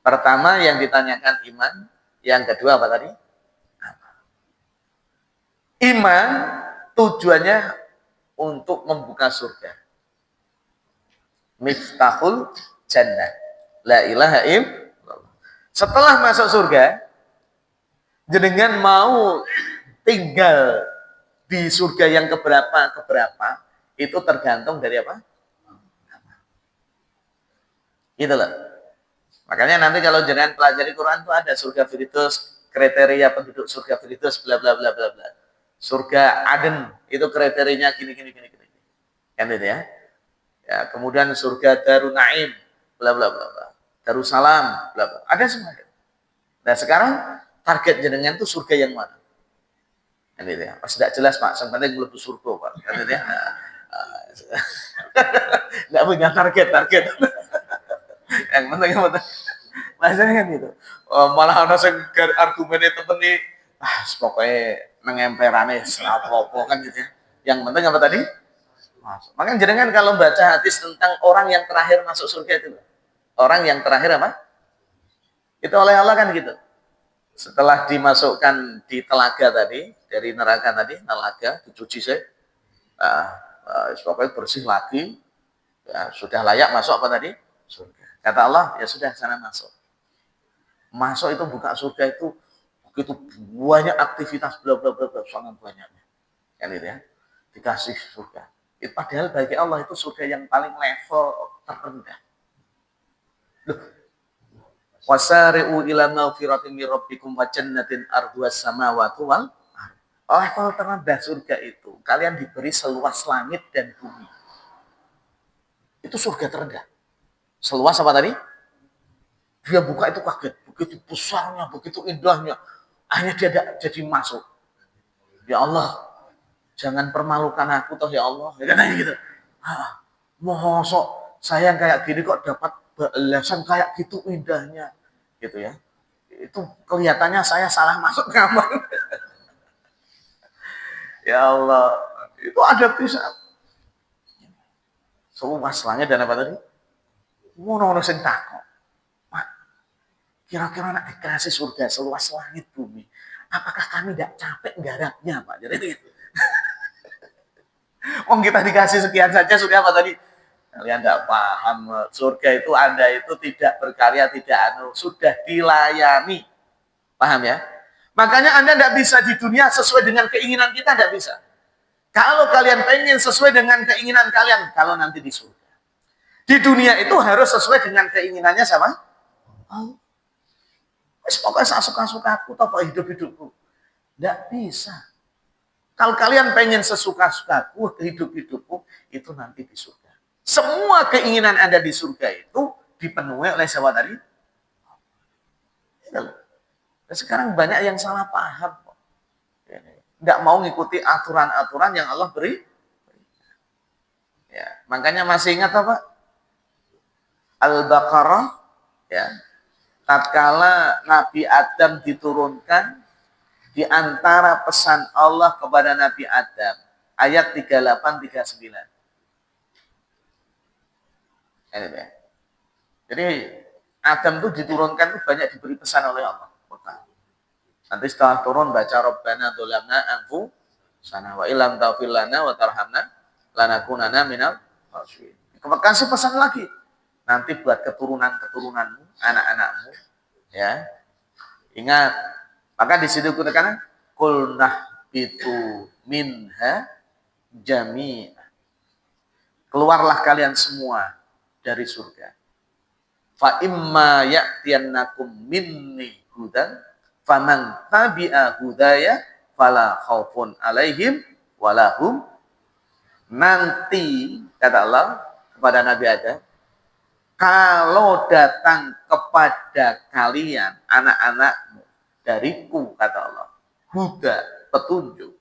S1: pertama yang ditanyakan iman, yang kedua apa tadi? Amal. Iman tujuannya untuk membuka surga. Miftahul jannah. La ilaha illallah. Setelah masuk surga, jenengan mau tinggal di surga yang keberapa, itu tergantung dari apa? Gitu loh. Makanya nanti kalau jenengan pelajari Quran itu ada surga Firdaus, kriteria penduduk surga Firdaus, bla bla bla bla bla. Surga Aden itu kriterianya gini. Kan itu ya. Ya, kemudian surga Darun Naim, bla bla bla bla. Darussalam, bla bla. Ada semua. Nah, sekarang target jenengan itu surga yang mana? Kan itu ya. Pas tidak jelas, Pak, sebenarnya mlebu surga, Pak. Kan itu ya. Enggak punya target. Yang penting maksudnya kan gitu. Malah ana sing argumennya temen nih, pokoknya mengemperane apa-apa kan gitu ya. Yang penting apa tadi? Masuk. Makanya jenengan kalau baca hadis tentang orang yang terakhir masuk surga itu, orang yang terakhir apa? Itu oleh Allah kan gitu. Setelah dimasukkan di telaga tadi, dari neraka tadi, telaga dicuci saya, pokoknya bersih lagi, ya, sudah layak masuk apa tadi? Surga. Kata Allah, ya sudah sana masuk. Masuk itu buka surga itu begitu banyak aktivitas bla bla bla sangat banyaknya. Kan itu ya. Dikasih surga. Padahal bagi Allah itu surga yang paling level terendah. Loh. Wasari'u ila maghfiratin min rabbikum wa jannatin arduas samawati wal ardh. Level terendah surga itu kalian diberi seluas langit dan bumi. Itu surga terendah. Seluas apa tadi? Dia buka itu kaget, begitu besarnya, begitu indahnya. Akhirnya dia jadi masuk. Ya Allah, jangan permalukan aku toh ya Allah. Ya kan gitu. Mosok saya yang kayak gini kok dapat balasan kayak gitu indahnya. Gitu ya. Itu kelihatannya saya salah masuk kamar. Ya Allah, itu ada bisa. Seluas langit dan apa tadi? Ngono sing takok. Pak, kira-kira nak dikasih surga seluas langit bumi, apakah kami tidak capek garapnya, Pak? Jadi itu. Om kita dikasih sekian saja sudah apa tadi? Kalian tidak paham, surga itu Anda itu tidak berkarya, tidak sudah dilayani. Paham ya? Makanya Anda tidak bisa di dunia sesuai dengan keinginan kita, tidak bisa. Kalau kalian pengen sesuai dengan keinginan kalian, kalau nanti di surga. Di dunia itu harus sesuai dengan keinginannya siapa? Oh. Pokoknya saya suka-suka aku, atau hidup-hidupku. Tidak bisa. Kalau kalian pengen sesuka-sukaku, hidup-hidupku, itu nanti di surga. Semua keinginan Anda di surga itu dipenuhi oleh siapa tadi? Dan sekarang banyak yang salah paham. Nggak mau ngikuti aturan-aturan yang Allah beri. Ya, makanya masih ingat apa? Al-Baqarah, ya. Tatkala Nabi Adam diturunkan, di antara pesan Allah kepada Nabi Adam, ayat 38-39. Ini ya. Jadi Adam itu diturunkan itu banyak diberi pesan oleh Allah. Nanti setelah turun baca Rabbana dzolamna anfusana wa illam taghfir lana wa tarhamna lanakunanna minal khasirin. Kasih pesan lagi. Nanti buat keturunan-keturunanmu, anak-anakmu, ya. Ingat, maka di situ katakan kulnah bitu minha jami'a. Keluarlah kalian semua dari surga. Fa imma ya'tiyannakum minni hudan faman tabi'a hudaya fala khaufun alaihim walahum. Nanti kata Allah kepada Nabi Adam, kalau datang kepada kalian anak-anakmu dariku kata Allah huda, petunjuk,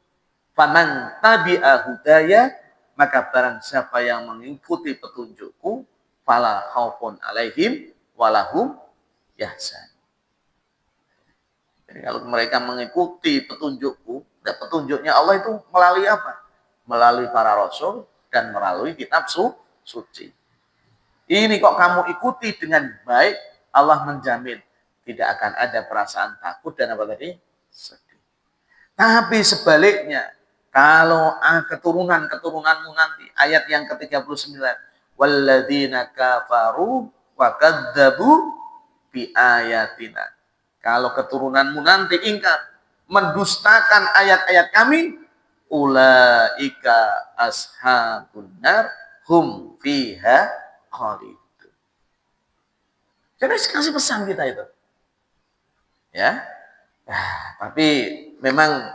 S1: faman tabi'a hudaya, maka barang siapa yang mengikuti petunjukku fala khaufun alaihim walahum yahzan. Jadi kalau mereka mengikuti petunjukku, dan petunjuknya Allah itu melalui apa? Melalui para rasul dan melalui kitab suci. Ini kok kamu ikuti dengan baik, Allah menjamin tidak akan ada perasaan takut dan apa tadi? Sedih. Tapi sebaliknya, kalau keturunan-keturunanmu nanti, ayat yang ke-39, walladzina kafaru wa kadzdzabu bi ayatina. Kalau keturunanmu nanti ingkar, mendustakan ayat-ayat kami, ulaika ashabun nar hum fiha khalidun. Jadi kasih pesan kita itu. Ya. Tapi memang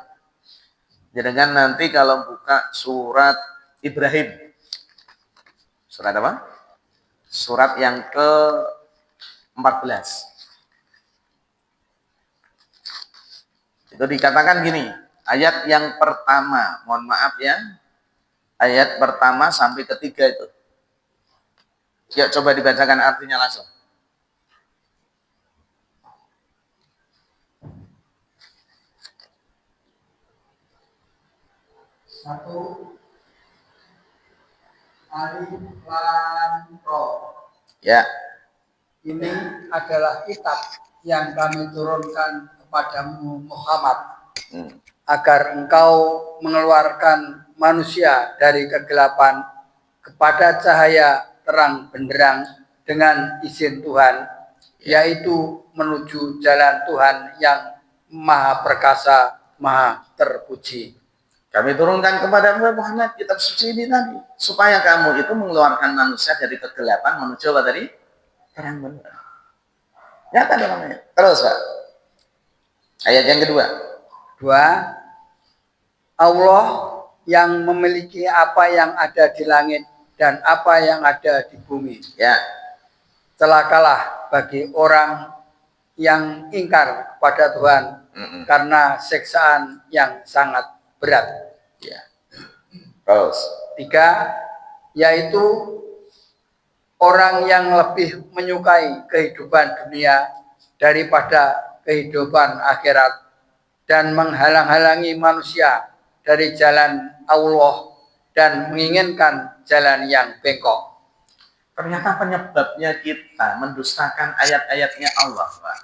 S1: jangan nanti kalau buka surat Ibrahim. Surat apa? Surat yang ke-14. Itu dikatakan gini, ayat yang pertama, mohon maaf ya, ayat pertama sampai ketiga itu. Ya, coba dibacakan artinya langsung.
S2: Satu, alif lam ra.
S1: Ya.
S2: Ini adalah kitab yang kami turunkan kepadamu Muhammad, agar engkau mengeluarkan manusia dari kegelapan kepada cahaya terang benderang dengan izin Tuhan, yaitu menuju jalan Tuhan yang maha perkasa, maha terpuji.
S1: Kami turunkan kepada Muhammad kitab suci ini tadi, supaya kamu itu mengeluarkan manusia dari kegelapan menuju apa tadi? Terang benderang. Nyata dalamnya. Terus Pak. Ayat yang kedua.
S2: Allah yang memiliki apa yang ada di langit dan apa yang ada di bumi.
S1: Ya.
S2: Celakalah bagi orang yang ingkar kepada Tuhan karena siksaan yang sangat berat.
S1: Ya. Terus.
S2: 3, yaitu orang yang lebih menyukai kehidupan dunia daripada kehidupan akhirat dan menghalang-halangi manusia dari jalan Allah dan menginginkan jalan yang bengkok.
S1: Ternyata penyebabnya kita mendustakan ayat-ayatnya Allah, Pak.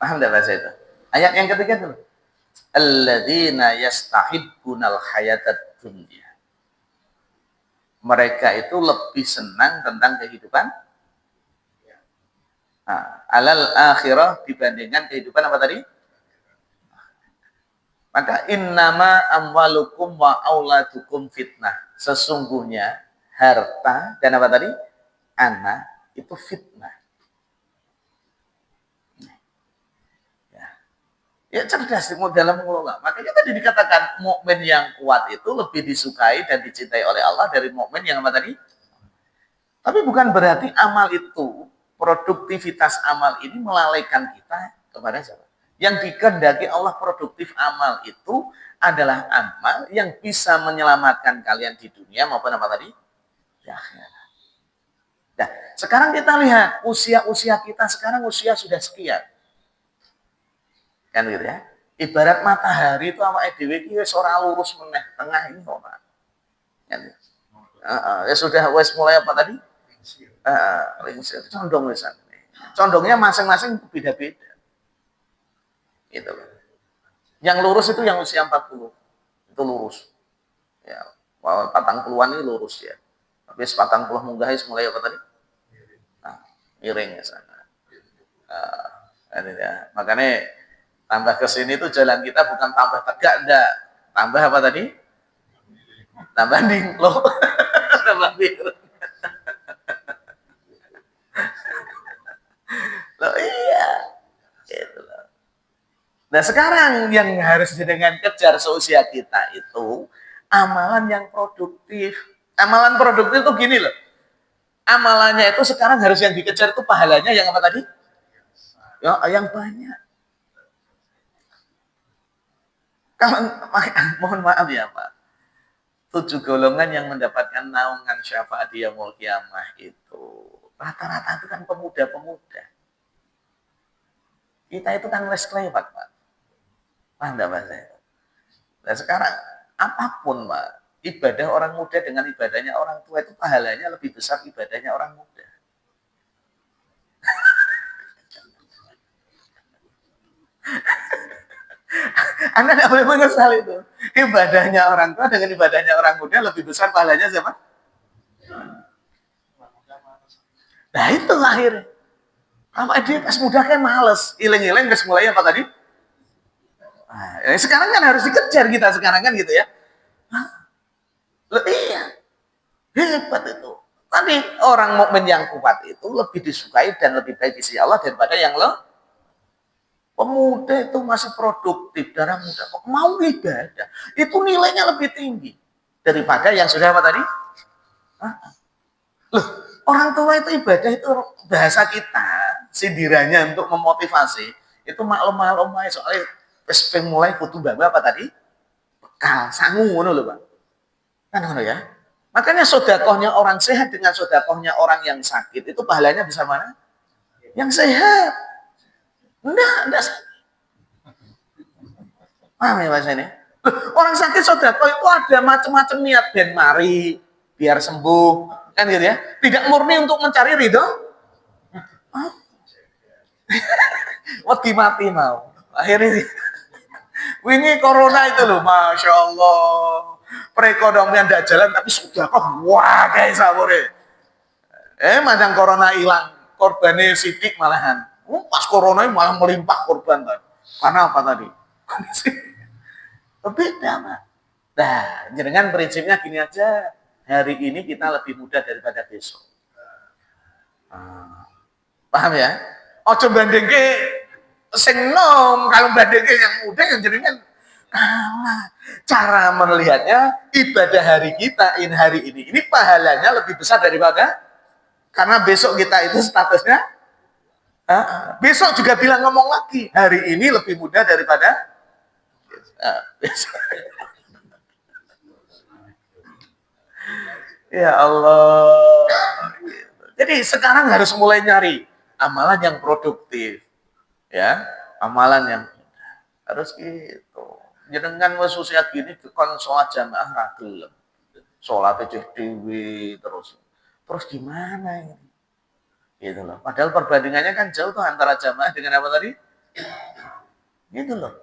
S1: Paham tidak bahasa itu? Ayat yang ketiga itu. Alladzina yastahibbunal hayatad dunya. Mereka itu lebih senang tentang kehidupan alal akhirah dibandingkan kehidupan apa tadi? Maka innama amwalukum wa auladukum fitnah. Sesungguhnya harta dan apa tadi? Anak itu fitnah. Ya. Ya cerdas dalam mengelola. Makanya tadi dikatakan mukmin yang kuat itu lebih disukai dan dicintai oleh Allah dari mukmin yang apa tadi? Tapi bukan berarti amal itu, produktivitas amal ini melalaikan kita kepada siapa? Yang dikehendaki Allah produktif amal itu adalah amal yang bisa menyelamatkan kalian di dunia maupun apa tadi? Di akhirat. Nah, sekarang kita lihat usia-usia kita sekarang usia sudah sekian. Kan gitu ya. Ibarat matahari itu sama dhewe iki wis ora lurus meneh, tengah ini ora. Kan. Ya sudah wis mulai apa tadi? Heeh, condong wisan. Condongnya masing-masing beda-beda. Gitu. Yang lurus itu yang usia 40. Itu lurus. Ya, patang puluhan ini lurus ya. Tapi sepatang puluh munggah mulai apa tadi? Nah, miring ya sana. Ya. Makanya tambah ke sini tuh jalan kita bukan tambah tegak, enggak. Tambah apa tadi? Tambah loh. Tambah miring. Loh iya. Gitu loh. Nah sekarang yang harus dengan kejar seusia kita itu amalan yang produktif. Amalan produktif itu gini loh. Amalannya itu sekarang harus yang dikejar itu pahalanya yang apa tadi? Ya, yang banyak. Kalau mohon maaf ya Pak, 7 golongan yang mendapatkan naungan syafaat di yaumul kiamah itu rata-rata itu kan pemuda-pemuda. Kita itu kan less kelewat Pak. Paham enggak Pak saya? Nah sekarang apapun Pak, ibadah orang muda dengan ibadahnya orang tua itu pahalanya lebih besar ibadahnya orang muda. Anda tidak boleh menyesal itu. Ibadahnya orang tua dengan ibadahnya orang muda lebih besar pahalanya siapa? Nah itu akhirnya. Sama dia pas muda kan males. Ileng-ileng terus mulai apa tadi? Nah, sekarang kan harus dikejar kita sekarang kan gitu ya. Loh, iya. Hebat itu. Tapi orang mukmin yang kuat itu lebih disukai dan lebih baik di sisi Allah daripada yang pemuda itu masih produktif, darah muda kok mau ibadah. Itu nilainya lebih tinggi daripada yang sudah apa tadi? Loh, orang tua itu ibadah itu bahasa kita, sindirannya untuk memotivasi. Itu maklum-maklum aja soalnya wis mulai kudu bawa apa tadi? Bekal, sangu ngono lho, Bang. Kan ngono ya. Makanya sodakohnya orang sehat dengan sodakohnya orang yang sakit itu pahalanya bisa mana? Yang sehat. Enggak sakit. Paham ya Mas ini? Orang sakit sodakoh itu ada macam-macam niat ben mari biar sembuh kan gitu ya. Tidak murni untuk mencari ridho. Wedi mati mau. Akhirnya wingi corona itu loh, masya Allah. Perekonomian tidak jalan tapi sudah kok wah kayak sabore. Macam corona hilang, korbannya sidik malahan. Pas corona malah melimpah korban tadi. Karena apa tadi? Beda, Pak. Nah, jenengan prinsipnya gini aja. Hari ini kita lebih muda daripada besok. Paham ya? Ojo bandingke sing nom, kalau bandingke yang muda yang jenengan cara melihatnya ibadah hari kita hari ini pahalanya lebih besar daripada karena besok kita itu statusnya besok juga bilang ngomong lagi hari ini lebih muda daripada besok. Ya Allah. Jadi sekarang harus mulai nyari amalan yang produktif. Ya, amalan yang harus gitu. Jenengan wis usia gini kon sholat jamaah ra gelem. Sholat dewe terus. Terus gimana ini? Gitu loh. Padahal perbandingannya kan jauh tuh antara jamaah dengan apa tadi? Gitu loh.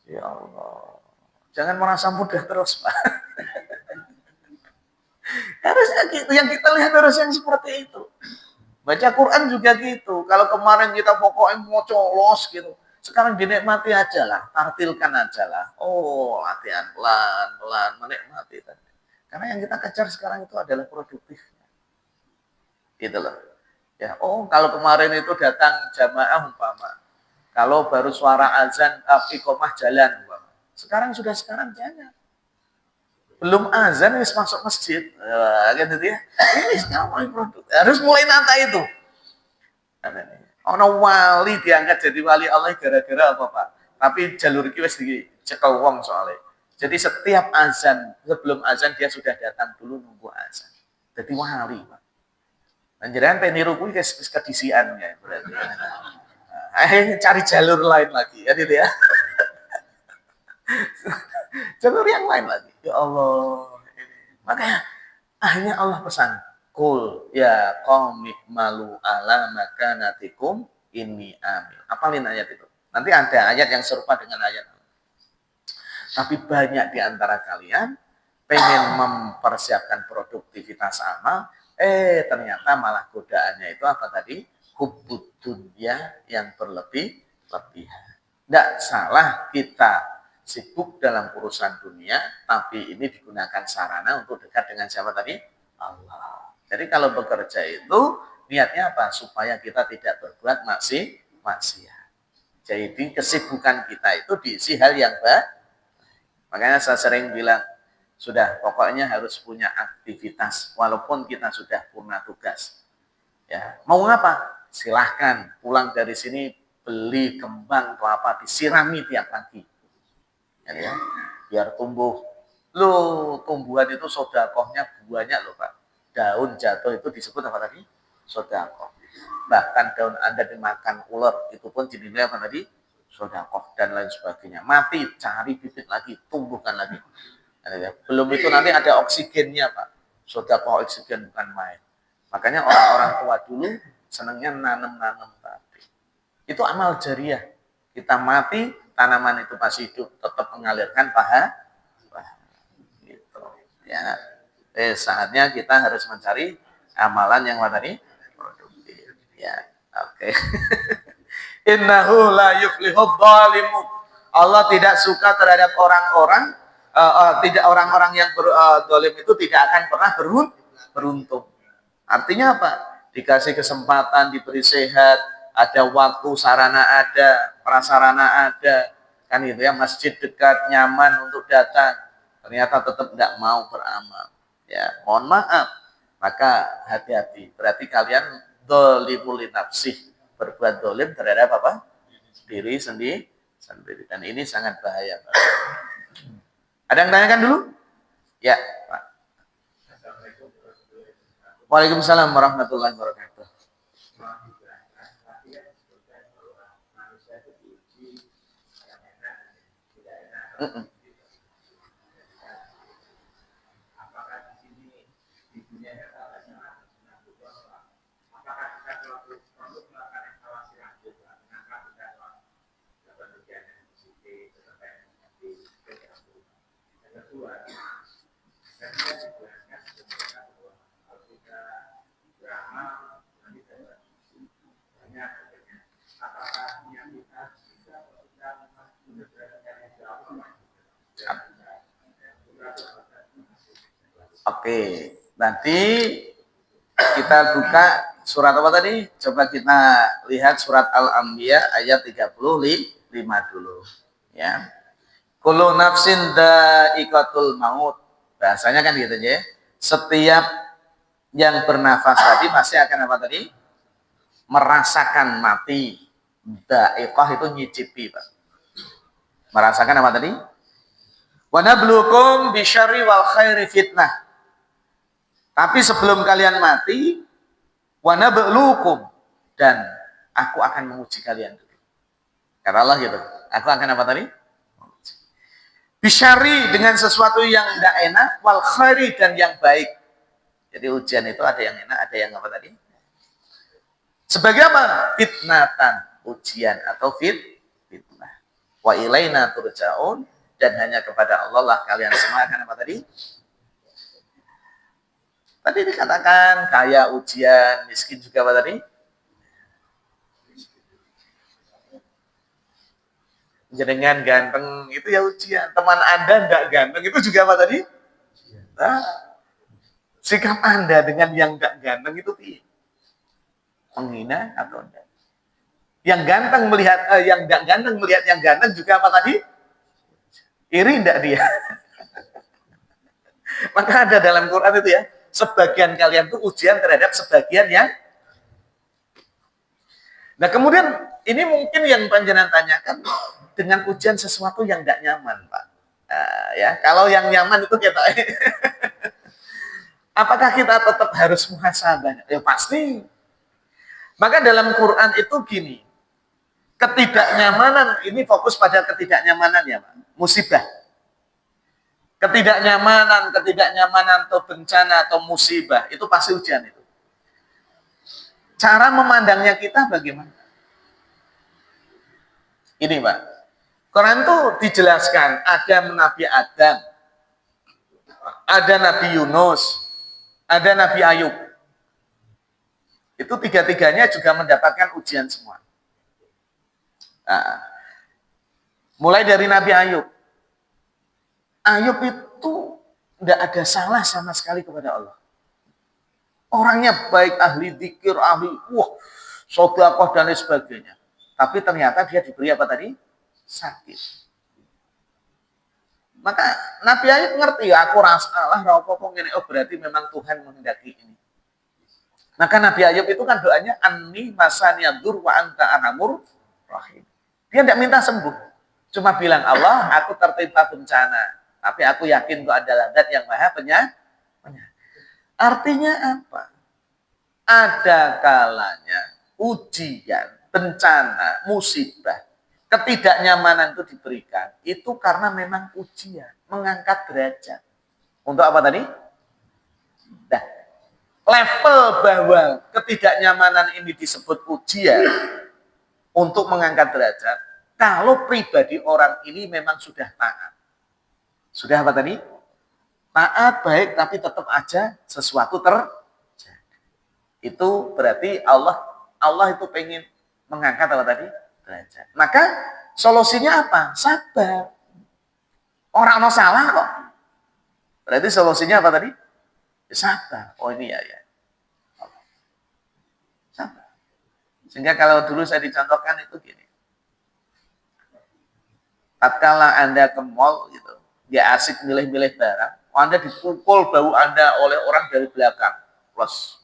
S1: Ya Allah. Jangan merasa mudah terus, Pak. Harusnya gitu. Yang kita lihat harus yang seperti itu. Baca Quran juga gitu. Kalau kemarin kita pokoknya mau colos gitu. Sekarang dinikmati aja lah. Tartilkan aja lah. Oh, latihan pelan-pelan. Menikmati. Karena yang kita kejar sekarang itu adalah produktifnya. Gitu loh. Ya, oh kalau kemarin itu datang jamaah umpama. Kalau baru suara azan, iqomah jalan. Sekarang jangan. Belum azan wis masuk masjid. Gitu ya. Ini sekarang mulai produk. Harus mulai nata itu. Ono wali diangkat jadi wali Allah gara-gara apa, Pak? Tapi jalur iki wis dicekel wong soalnya. Jadi setiap azan, sebelum azan dia sudah datang dulu nunggu azan. Jadi wali, Pak. Panjenengan peniru kuwi wis kedisian ya berarti. Cari jalur lain lagi, ya gitu ya. Jalur yang lain lagi. Ya Allah. Makanya akhirnya Allah pesan, Kul ya qaumi malu ala makanatikum inni amil. Apalin ayat itu. Nanti ada ayat yang serupa dengan ayat. Tapi banyak di antara kalian pengen mempersiapkan produktivitas amal, ternyata malah godaannya itu apa tadi? Hubbud dunya yang berlebih-lebihan. Tidak salah kita sibuk dalam urusan dunia, tapi ini digunakan sarana untuk dekat dengan siapa tadi? Allah. Jadi kalau bekerja itu niatnya apa? Supaya kita tidak berbuat maksiat. Jadi kesibukan kita itu diisi hal yang baik. Makanya saya sering bilang, sudah pokoknya harus punya aktivitas walaupun kita sudah purna tugas. Ya, mau ngapa? Silahkan pulang dari sini beli kembang atau apa, disirami tiap pagi. Ya, biar tumbuh. Tumbuhan itu sodakohnya banyak loh, Pak. Daun jatuh itu disebut apa tadi? Sodakoh. Bahkan daun Anda dimakan ular, itu pun dinilai apa tadi? Sodakoh dan lain sebagainya. Mati, cari bibit lagi, tumbuhkan lagi. Belum itu nanti ada oksigennya, Pak. Sodakoh oksigen bukan main. Makanya orang-orang tua dulu senangnya nanam-nanam tadi. Itu amal jariah. Kita mati, tanaman itu masih hidup, tetap mengalirkan pahala. Gitu. Ya. Saatnya kita harus mencari amalan yang tadi produktif. Ya, oke. Innahu la yuflihud dhalimun. Allah tidak suka terhadap orang-orang tidak orang-orang yang zalim itu tidak akan pernah beruntung. Artinya apa? Dikasih kesempatan, diberi sehat, ada waktu, sarana ada, prasarana ada, kan gitu ya, masjid dekat, nyaman untuk datang. Ternyata tetap tidak mau beramal. Ya, mohon maaf. Maka hati-hati. Berarti kalian dolimul nafsih, berbuat dolim terhadap apa? Diri sendiri. Dan ini sangat bahaya. Ada yang tanyakan dulu? Ya, Pak. Waalaikumsalam warahmatullahi wabarakatuh. Oke, nanti kita buka surat apa tadi? Coba kita lihat surat Al-Anbiya ayat 35 dulu. Ya. Kullu nafsin dha'iqatul maut. Bahasanya kan gitu aja. Setiap yang bernafas tadi pasti akan apa tadi? Merasakan mati. Dha'iqah itu nyicipi, Pak. Merasakan apa tadi? Wa nabluukum bisyarri wal khairi fitnah. Tapi sebelum kalian mati, wa nabluukum, dan aku akan menguji kalian dulu. Kata Allah gitu. Aku akan apa tadi? Bisyari, dengan sesuatu yang tidak enak, wal khairi, dan yang baik. Jadi ujian itu ada yang enak, ada yang apa tadi? Sebagai apa? Fitnatan, ujian atau fitnah. Wa ilaina turja'un, dan hanya kepada Allah lah kalian semua akan apa tadi? Tadi dikatakan kaya ujian, miskin juga apa tadi? Jenengan ganteng itu ya ujian. Teman Anda enggak ganteng itu juga apa tadi? Nah, sikap Anda dengan yang enggak ganteng itu menghina atau enggak? Yang ganteng melihat yang nggak ganteng melihat yang ganteng juga apa tadi? Iri enggak dia? Maka ada dalam Quran itu ya, sebagian kalian tuh ujian terhadap sebagian yang. Nah kemudian ini mungkin yang panjenengan tanyakan dengan ujian sesuatu yang nggak nyaman, Pak. Ya, kalau yang nyaman itu kita. Apakah kita tetap harus muhasabah? Ya pasti. Maka dalam Quran itu gini, ketidaknyamanan ini fokus pada ketidaknyamanan ya, Pak. Musibah. Ketidaknyamanan atau bencana atau musibah itu pasti ujian itu. Cara memandangnya kita bagaimana? Ini, Pak. Quran itu dijelaskan ada Nabi Adam, ada Nabi Yunus, ada Nabi Ayub. Itu tiga-tiganya juga mendapatkan ujian semua. Nah, mulai dari Nabi Ayub. Ayub itu tidak ada salah sama sekali kepada Allah. Orangnya baik, ahli dzikir, ahli sedekah dan lain sebagainya. Tapi ternyata dia diberi apa tadi? Sakit. Maka Nabi Ayub ngerti, aku rasa salah, berarti memang Tuhan menghendaki ini. Maka Nabi Ayub itu kan doanya anni masaniyadur wa anta arhamur rahim. Dia tidak minta sembuh. Cuma bilang, Allah, aku tertimpa bencana. Tapi aku yakin kau adalah Zat yang maha penyayang. Artinya apa? Ada kalanya ujian, bencana, musibah, ketidaknyamanan itu diberikan. Itu karena memang ujian, mengangkat derajat. Untuk apa tadi? Nah, level bahwa ketidaknyamanan ini disebut ujian untuk mengangkat derajat, kalau pribadi orang ini memang sudah taat. Sudah apa tadi? Taat baik, tapi tetap aja sesuatu terjadi. Itu berarti Allah itu pengen mengangkat apa tadi? Derajat. Maka solusinya apa? Sabar. Orang salah kok. Berarti solusinya apa tadi? Sabar. Oh ini ya. Sabar. Sehingga kalau dulu saya dicontohkan itu gini. Tatkala Anda ke mall gitu, dia asik milih-milih barang, Anda dipukul bau Anda oleh orang dari belakang. Plus.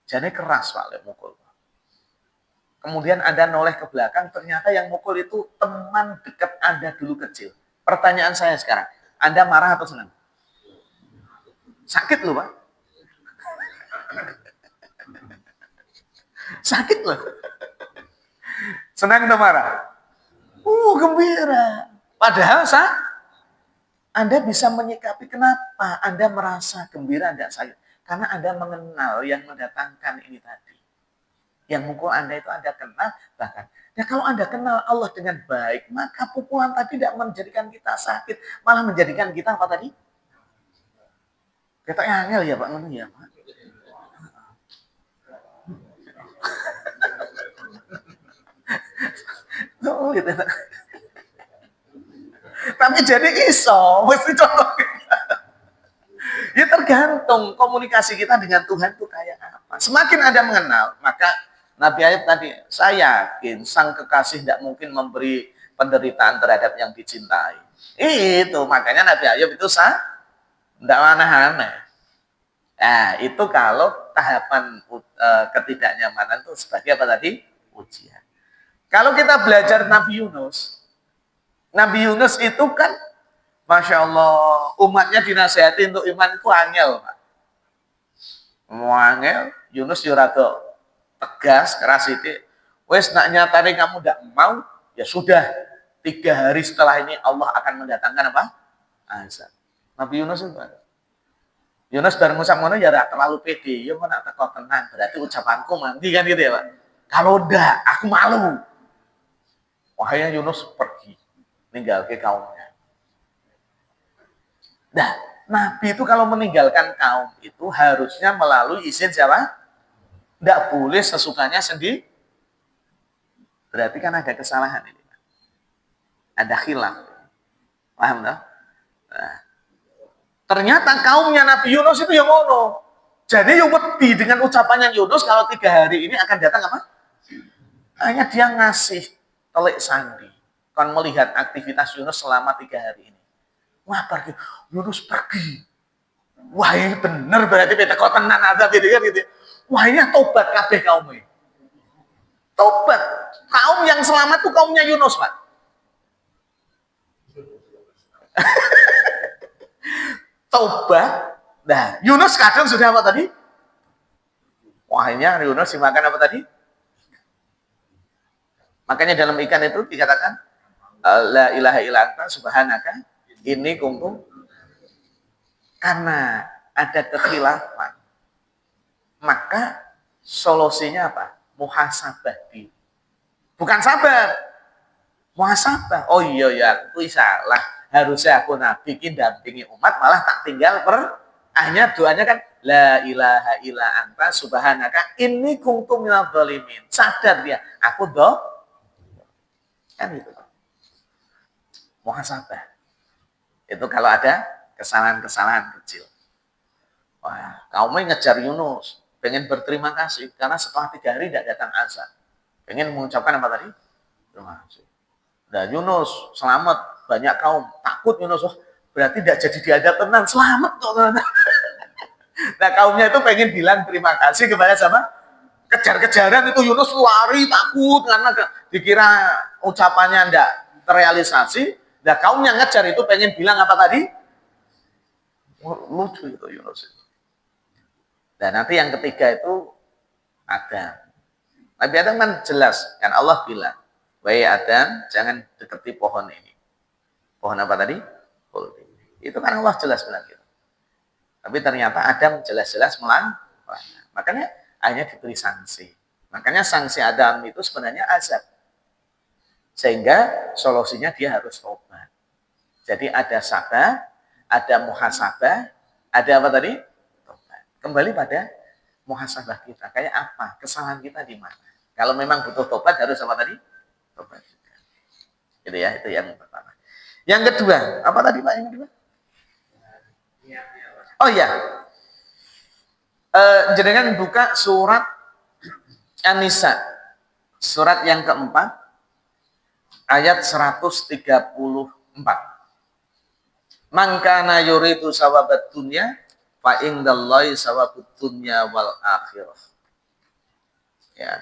S1: Jadi keras Pak, mukul. Kemudian Anda noleh ke belakang, ternyata yang mukul itu teman dekat Anda dulu kecil. Pertanyaan saya sekarang, Anda marah atau senang? Sakit loh Pak. Sakit loh. Senang atau marah? Gembira. Padahal Anda bisa menyikapi kenapa Anda merasa gembira dan sakit. Karena Anda mengenal yang mendatangkan ini tadi. Yang mukul Anda itu Anda kenal. Bahkan, ya kalau Anda kenal Allah dengan baik, maka pukulan tadi tidak menjadikan kita sakit. Malah menjadikan kita apa tadi? Kita angel ya Pak. Ya, Pak. Oh, gitu. Tapi jadi iso, mesti contoh. Ya tergantung komunikasi kita dengan Tuhan itu kayak apa. Semakin Anda mengenal, maka Nabi Ayub tadi, saya yakin sang kekasih tidak mungkin memberi penderitaan terhadap yang dicintai. Itu, makanya Nabi Ayub itu tidak aneh-aneh. Nah, itu kalau tahapan ketidaknyamanan itu sebagai apa tadi? Ujian. Kalau kita belajar Nabi Yunus itu kan, Masya Allah, umatnya dinasihati untuk iman itu angel, Pak. Mau angel, Yunus yurado tegas, keras itu. Wes nak nyatane kamu tidak mau, ya sudah. 3 hari setelah ini Allah akan mendatangkan apa? Azab. Nabi Yunus itu ada. Yunus bareng ngucap ngono ya terlalu pede. Ya mau nak teko tenang, berarti ucapanku mandi kan gitu ya, Pak. Kalau udah, aku malu. Wahai Yunus pergi, meninggal ke kaumnya. Nah, Nabi itu kalau meninggalkan kaum itu harusnya melalui izin siapa? Tidak boleh sesukanya sendiri. Berarti kan ada kesalahan ini. Ada khilaf. Paham tak? Nah, ternyata kaumnya Nabi Yunus itu yang ngono. Jadi yang wedi dengan ucapannya Yunus kalau 3 hari ini akan datang apa? Hanya dia ngasih telik sandi. Kon melihat aktivitas Yunus selama 3 hari ini. Wah, pergi. Yunus pergi. Wah, ini bener berarti beta kau tenan azab gitu kan gitu. Wah, ini tobat kabeh kaum ini. Tobat. Kaum yang selamat tuh kaumnya Yunus, Pak. Tobat. Nah, Yunus kadang sudah apa tadi? Wahnya Yunus dimakan apa tadi? Makanya dalam ikan itu dikatakan la ilaha illa anta subhanaka inni kuntu, karena ada kekhilafan. Maka solusinya apa? Muhasabah diri. Bukan sabar. Muhasabah. Oh iya ya, aku salah. Harusnya aku nabi dampingi umat, malah tak tinggal hanya doanya kan la ilaha illa anta subhanaka inni kuntu minadz dzalimin. Sadar dia, aku kan itu. Muhasabah. Itu kalau ada kesalahan-kesalahan kecil. Wah, kaumnya ngejar Yunus, pengen berterima kasih karena setelah 3 hari tidak datang azab. Pengen mengucapkan apa tadi? Terima kasih. Dan Yunus selamat, banyak kaum takut Yunus, wah, berarti tidak jadi diadab tenan, selamat kok tenan. Nah, kaumnya itu pengen bilang terima kasih kepada sama kejar-kejaran itu Yunus lari takut karena dikira ucapannya tidak terrealisasi. Nah, kaum yang ngejar itu pengen bilang apa tadi? Lucu itu Yunus itu. Dan nanti yang ketiga itu Adam. Nabi Adam kan jelas kan Allah bilang, wahai Adam, jangan deketi pohon ini. Pohon apa tadi? Khuldi. Itu kan Allah jelas bilang gitu. Tapi ternyata Adam jelas-jelas melanggar. Makanya hanya diberi sanksi. Makanya sanksi Adam itu sebenarnya azab. Sehingga solusinya dia harus tobat. Jadi ada sabar, ada muhasabah, ada apa tadi? Tobat. Kembali pada muhasabah kita. Kayak apa? Kesalahan kita di mana? Kalau memang butuh tobat harus apa tadi? Tobat juga. Gitu ya, itu yang pertama. Yang kedua, apa tadi Pak yang kedua? Oh iya, jenengan buka surat An-Nisa, surat yang keempat, ayat 134. Man kana yuridu sawabat dunya, fa indallahi sawabud dunya wal akhirah. Ya.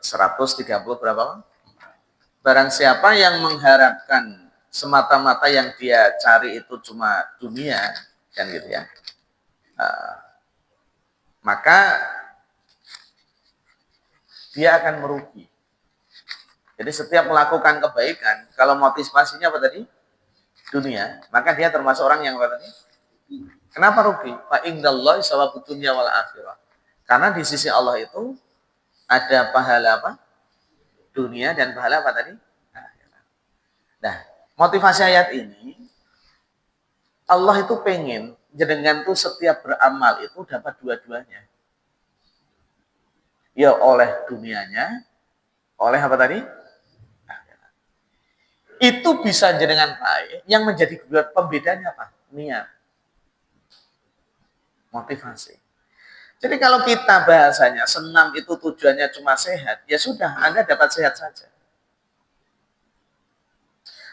S1: 130 berapa? Barang siapa yang mengharapkan semata-mata yang dia cari itu cuma dunia, kan gitu ya. Maka dia akan merugi. Jadi setiap melakukan kebaikan, kalau motivasinya apa tadi? Dunia, maka dia termasuk orang yang apa tadi? Kenapa rugi? Fa indallahi sawabud dunya wal akhirah. Karena di sisi Allah itu ada pahala apa? Dunia dan pahala apa tadi? Akhirat. Nah, motivasi ayat ini Allah itu pengen jenengan tuh setiap beramal itu dapat dua-duanya. Ya oleh dunianya, oleh apa tadi? Akhirat. Itu bisa jenengan raih. Yang menjadi pembedanya apa? Niat. Motivasi. Jadi kalau kita bahasanya senam itu tujuannya cuma sehat, ya sudah, Anda dapat sehat saja.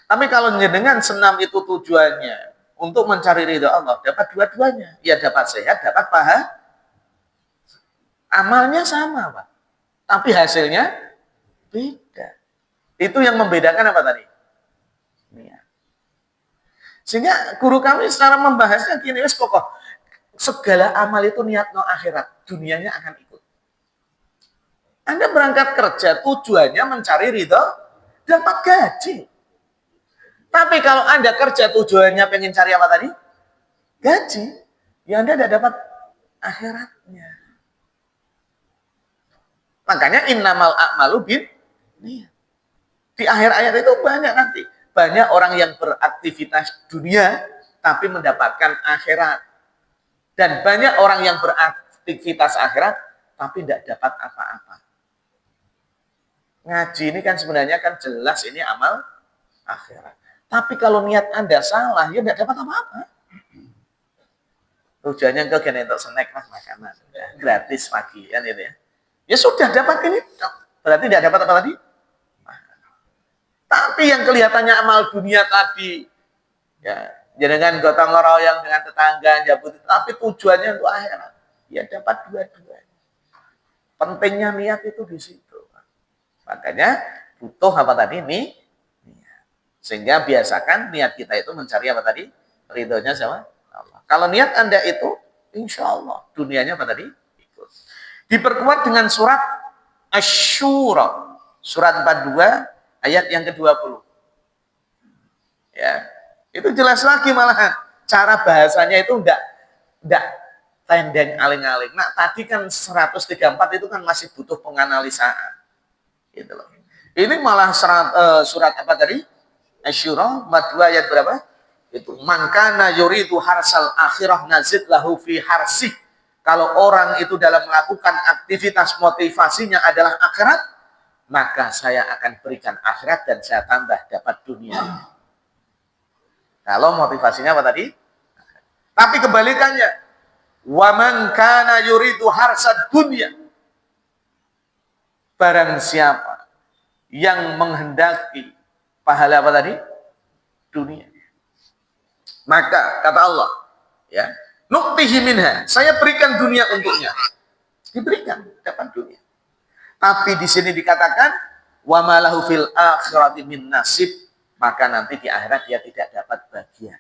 S1: Tapi kalau jenengan senam itu tujuannya untuk mencari ridha Allah, dapat dua-duanya. Ya dapat sehat, dapat pahala. Amalnya sama, Pak. Tapi hasilnya beda. Itu yang membedakan apa tadi? Niat. Sehingga guru kami secara membahasnya gini, wis pokok segala amal itu niat no akhirat, dunianya akan ikut. Anda berangkat kerja tujuannya mencari ridho, dapat gaji. Tapi kalau Anda kerja tujuannya pengen cari apa tadi? Gaji. Ya Anda tidak dapat akhiratnya. Makanya innamal a'malu bin niat. Di akhir ayat itu banyak nanti. Banyak orang yang beraktivitas dunia tapi mendapatkan akhirat. Dan banyak orang yang beraktivitas akhirat tapi tidak dapat apa-apa. Ngaji ini kan sebenarnya kan jelas ini amal akhirat. Tapi kalau niat Anda salah, ya tidak dapat apa-apa. Tujuannya ke gini untuk snack mas makanan. Ya, gratis lagi kan itu ya. Ya sudah dapat ini. Berarti tidak dapat apa tadi? Tapi yang kelihatannya amal dunia tadi, ya, jangan gotong royong dengan tetangga, jabut, tapi tujuannya untuk akhirat. Ya dapat dua-duanya. Pentingnya niat itu di situ. Makanya butuh apa tadi? Niat. Sehingga biasakan niat kita itu mencari apa tadi? Ridhonya sama Allah. Kalau niat Anda itu, insya Allah dunianya apa tadi? Ikut. Diperkuat dengan surat Asy-Syura, surat 42 ayat yang ke-20. Ya, itu jelas lagi malahan. Cara bahasanya itu enggak tendeng aling-aling. Nah, tadi kan 134 itu kan masih butuh penganalisaan. Gitu loh. Ini malah surat apa tadi? Asy-Syura 42 ayat berapa? Itu man kana yuridu harsal akhirah nazid lahu fi harsih. Kalau orang itu dalam melakukan aktivitas motivasinya adalah akhirat, maka saya akan berikan akhirat dan saya tambah dapat dunia. Kalau motivasinya apa tadi? Tapi kebalikannya, wa man kana yuridu harsad dunya. Barang siapa yang menghendaki pahala apa tadi? Dunia. Maka kata Allah, ya, nuktihi minha, saya berikan dunia untuknya. Diberikan, dapat dunia. Tapi di sini dikatakan wa malahu fil akhirati min nasib, maka nanti di akhirat dia tidak dapat bagian.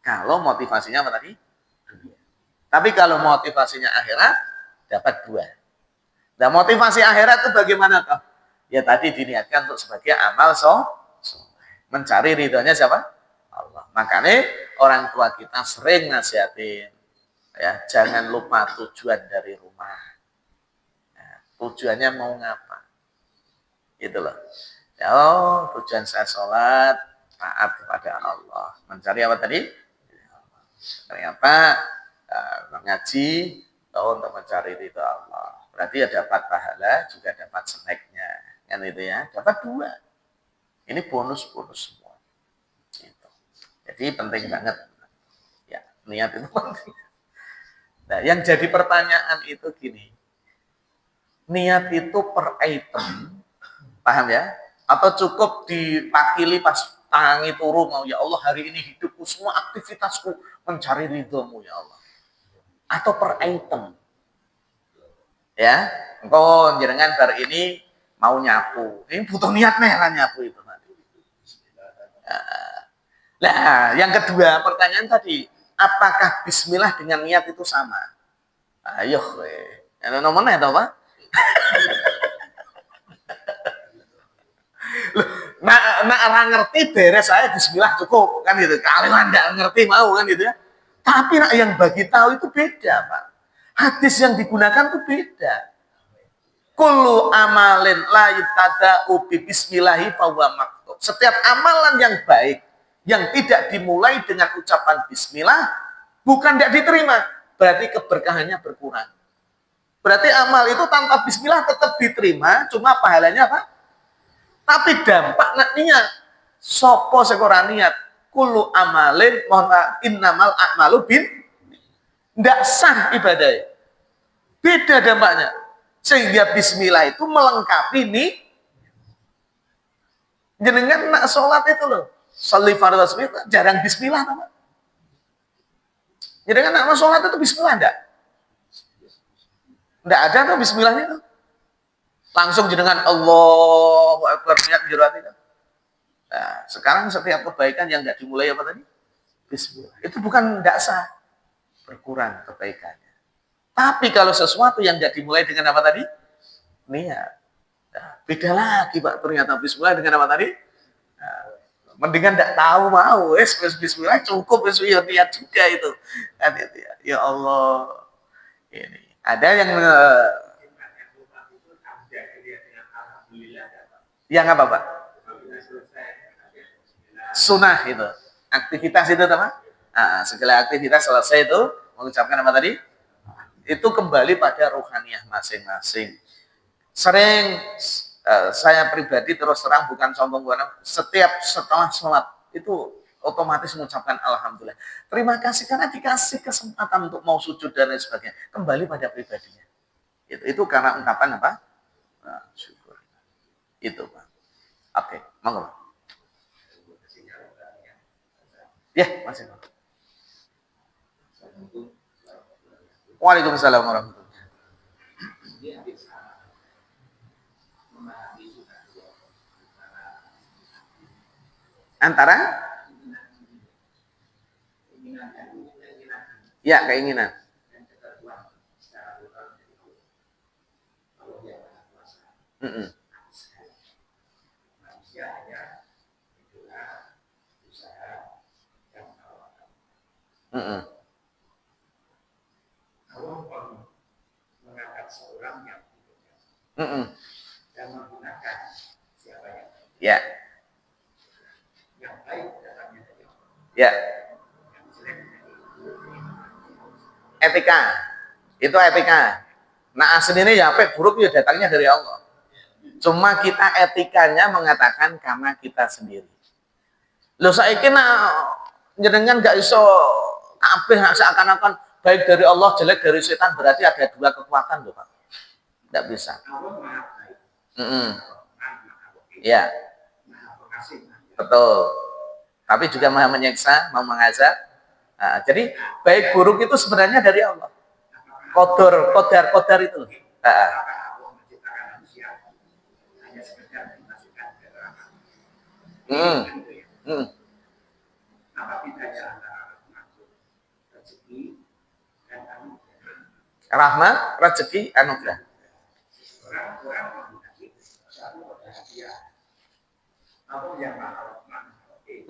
S1: Kalau motivasinya apa tadi? Dunia. Tapi kalau motivasinya akhirat, dapat dua. Nah, motivasi akhirat itu bagaimana toh? Ya tadi diniatkan untuk sebagai amal mencari ridhonya siapa? Allah. Makanya orang tua kita sering nasihatin, ya, jangan lupa tujuan dari rumah. Ya, tujuannya mau ngapa? Gitu loh. Ya, tujuan saya sholat, taat kepada Allah. Mencari apa tadi? Ternyata mengaji untuk mencari ridho Allah. Berarti ya dapat pahala, juga dapat snacknya. Kan itu ya, dapat dua. Ini bonus-bonus semua. Gitu. Jadi penting banget. Ya, niat itu penting. Nah, yang jadi pertanyaan itu gini. Niat itu per item, paham ya? Atau cukup dipakili pas tangi turu mau, ya Allah hari ini hidupku semua aktivitasku mencari ridhomu ya Allah. Atau per item. Ya, engkau jenengan hari ini mau nyapu. Ini butuh niat nih lah nyapu itu nanti. Nah, yang kedua pertanyaan tadi, apakah bismillah dengan niat itu sama? Ayo, yang nomornya atau apa? Nah, orang ngerti beres saya bismillah cukup kan gitu. Kalau Anda ngerti mau kan gitu ya. Tapi yang bagi tahu itu beda, Pak. Hadis yang digunakan itu beda. Kullu amalin la yubtada'u bi bismillahi fa huwa maktub. Setiap amalan yang baik yang tidak dimulai dengan ucapan bismillah bukan tidak diterima, berarti keberkahannya berkurang. Berarti amal itu tanpa bismillah tetap diterima, cuma pahalanya apa? Tapi dampak niat. Sopo sekora niat. Kullu amalin innamal a'malu bin. Tidak sah ibadah. Beda dampaknya. Sehingga bismillah itu melengkapi nih. Jenengan nak sholat itu loh. Sholli fardhu jarang bismillah nama. Jenengan nak sholat itu bismillah enggak? Enggak ada tuh bismillahnya tuh. Langsung jenengan Allahu Akbar niat jero hati. Nah, sekarang setiap kebaikan yang enggak dimulai apa tadi? Bismillah. Itu bukan enggak sah. Berkurang kebaikannya. Tapi kalau sesuatu yang enggak dimulai dengan apa tadi? Niat. Nah, beda lagi Pak, ternyata bismillah dengan apa tadi? Nah, mendingan enggak tahu mau, bismillah cukup bismillah niat juga itu. Kan itu ya. Ya Allah. Ini. Ada yang apa Pak? Sunnah itu. Aktivitas itu apa? Nah, segala aktivitas selesai itu mengucapkan apa tadi? Itu kembali pada rohaniah masing-masing. Sering saya pribadi terus terang bukan sombong, setiap setelah sholat itu otomatis mengucapkan alhamdulillah. Terima kasih karena dikasih kesempatan untuk mau sujud dan lain sebagainya. Kembali pada pribadinya. Itu karena ungkapan apa? Nah, syukur. Itu Pak. Oke, monggo Pak. Ya, masih Pak. Waalaikumsalam warahmatullahi wabarakatuh. Antara ya keinginan. Mm-mm. Mm-mm. Mm-mm. Ya. Ya. Etika. Itu etika. Nah, sendiri ya apik buruk ya datangnya dari Allah. Cuma kita etikanya mengatakan karena kita sendiri. Loh saiki nak jenengan gak iso kabeh seakan-akan baik dari Allah, jelek dari setan, berarti ada dua kekuatan loh Pak. Tidak bisa. Ya, betul. Tapi juga maha menyiksa, maha mengazab. Nah, jadi baik buruk itu sebenarnya dari Allah. Kodar itu. Nah, hmm, hmm. Rahmat, rezeki, anugerah.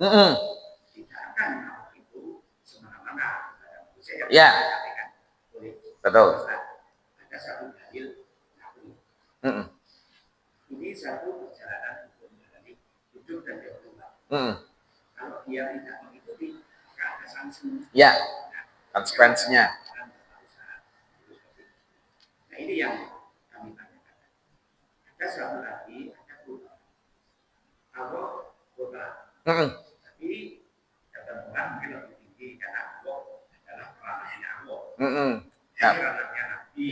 S1: Mm-mm. Ya, betul. Mm-mm.
S2: Ini satu perjalanan hidup dan development. Kalau dia tidak mengikuti, ada sanksi.
S1: Ya, konsekuensinya.
S2: Nah ini yang kami tanyakan. Ada satu lagi, ada Tuhan. Allah Tuhan. Tapi kata Tuhan mungkin lebih tinggi karena Allah adalah ranahnya Allah. Ini ranahnya Nabi,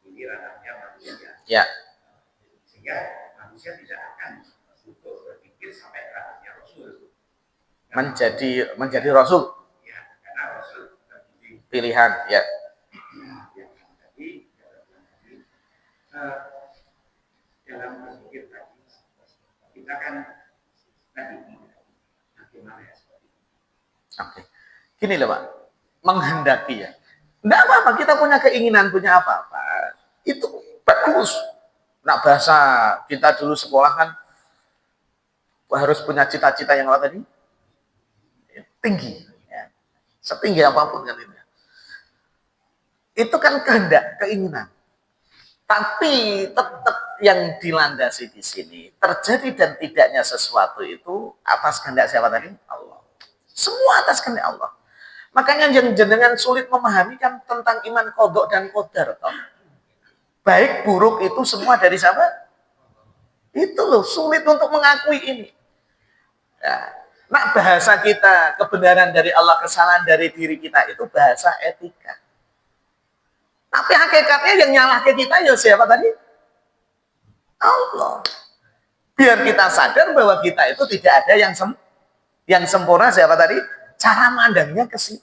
S2: ini ranahnya manusia.
S1: Ya.
S2: Sehingga manusia tidak akan untuk berpikir sampai ranahnya Rasul.
S1: Menjadi Rasul.
S2: Ya, karena Rasul
S1: pilihan, ya.
S2: Dalam berpikir tadi, kita kan tadi bagaimana ya seperti itu.
S1: Oke, gini loh Pak, menghendaki ya. Enggak apa-apa, kita punya keinginan, punya apa-apa. Itu bagus. Nah bahasa kita dulu sekolah kan harus punya cita-cita yang apa tadi? Tinggi. Ya. Setinggi apapun kan itu. Itu kan kehendak, keinginan. Tapi tetap yang dilandasi di sini terjadi dan tidaknya sesuatu itu atas kehendak siapa tadi? Allah. Semua atas kehendak Allah. Makanya yang jenengan sulit memahami kan tentang iman qadha dan qadar. Baik buruk itu semua dari siapa? Itu loh sulit untuk mengakui ini. Nah, bahasa kita kebenaran dari Allah, kesalahan dari diri kita itu bahasa etika. Tapi hakikatnya yang nyalah ke kita ya siapa tadi? Allah. Biar kita sadar bahwa kita itu tidak ada yang sempurna siapa tadi? Cara mandangnya ke situ.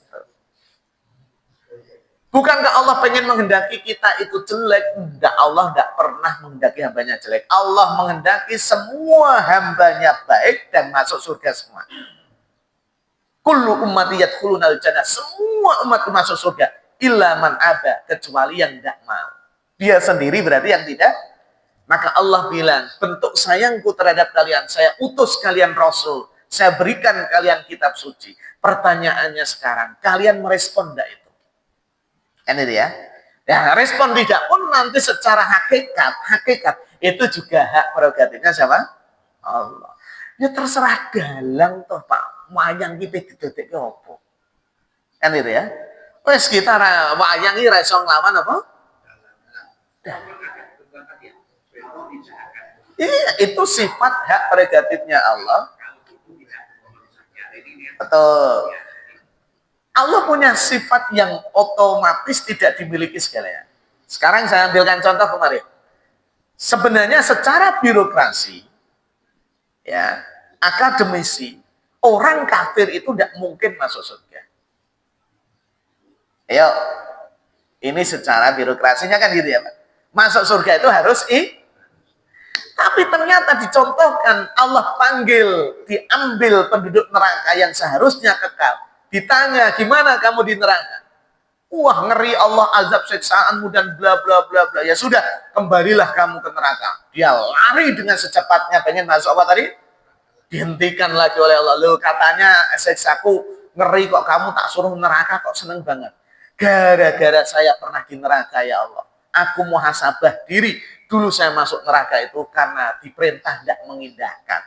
S1: Bukankah Allah pengen menghendaki kita itu jelek? Enggak, Allah enggak pernah menghendaki hambanya jelek. Allah menghendaki semua hambanya baik dan masuk surga semua. Kullu ummati yadkhulunal jannah. Semua umatku masuk surga. Illa man aba, kecuali yang tidak mau. Dia sendiri berarti yang tidak. Maka Allah bilang, bentuk sayangku terhadap kalian, saya utus kalian Rasul, saya berikan kalian kitab suci. Pertanyaannya sekarang, kalian merespon enggak itu? Kan itu ya. Ya, respon tidak pun nanti secara hakikat itu juga hak prerogatifnya siapa? Allah. Ya terserah dalang toh Pak, wayang kita didetek apa? Kan itu ya. Wes kita wayang iki ra iso nglawan apa? Iya, itu sifat hak prerogatifnya Allah. Betul. Allah punya sifat yang otomatis tidak dimiliki segalanya. Sekarang saya ambilkan contoh kemarin. Sebenarnya secara birokrasi, ya, akademisi, orang kafir itu tidak mungkin masuk surga. Ayo, ini secara birokrasinya kan gitu ya, Pak. Masuk surga itu harus tapi ternyata dicontohkan, Allah panggil, diambil penduduk neraka yang seharusnya kekal. Ditanya, gimana kamu di neraka? Wah, ngeri, Allah azab siksaanmu dan bla bla bla bla. Ya sudah, kembalilah kamu ke neraka. Dia lari dengan secepatnya pengen masuk apa tadi? Dihentikan lagi oleh Allah. Loh, katanya siksaku ngeri kok, kamu tak suruh neraka kok seneng banget. Gara-gara saya pernah di neraka ya Allah. Aku muhasabah diri. Dulu saya masuk neraka itu karena diperintah tidak mengindahkan.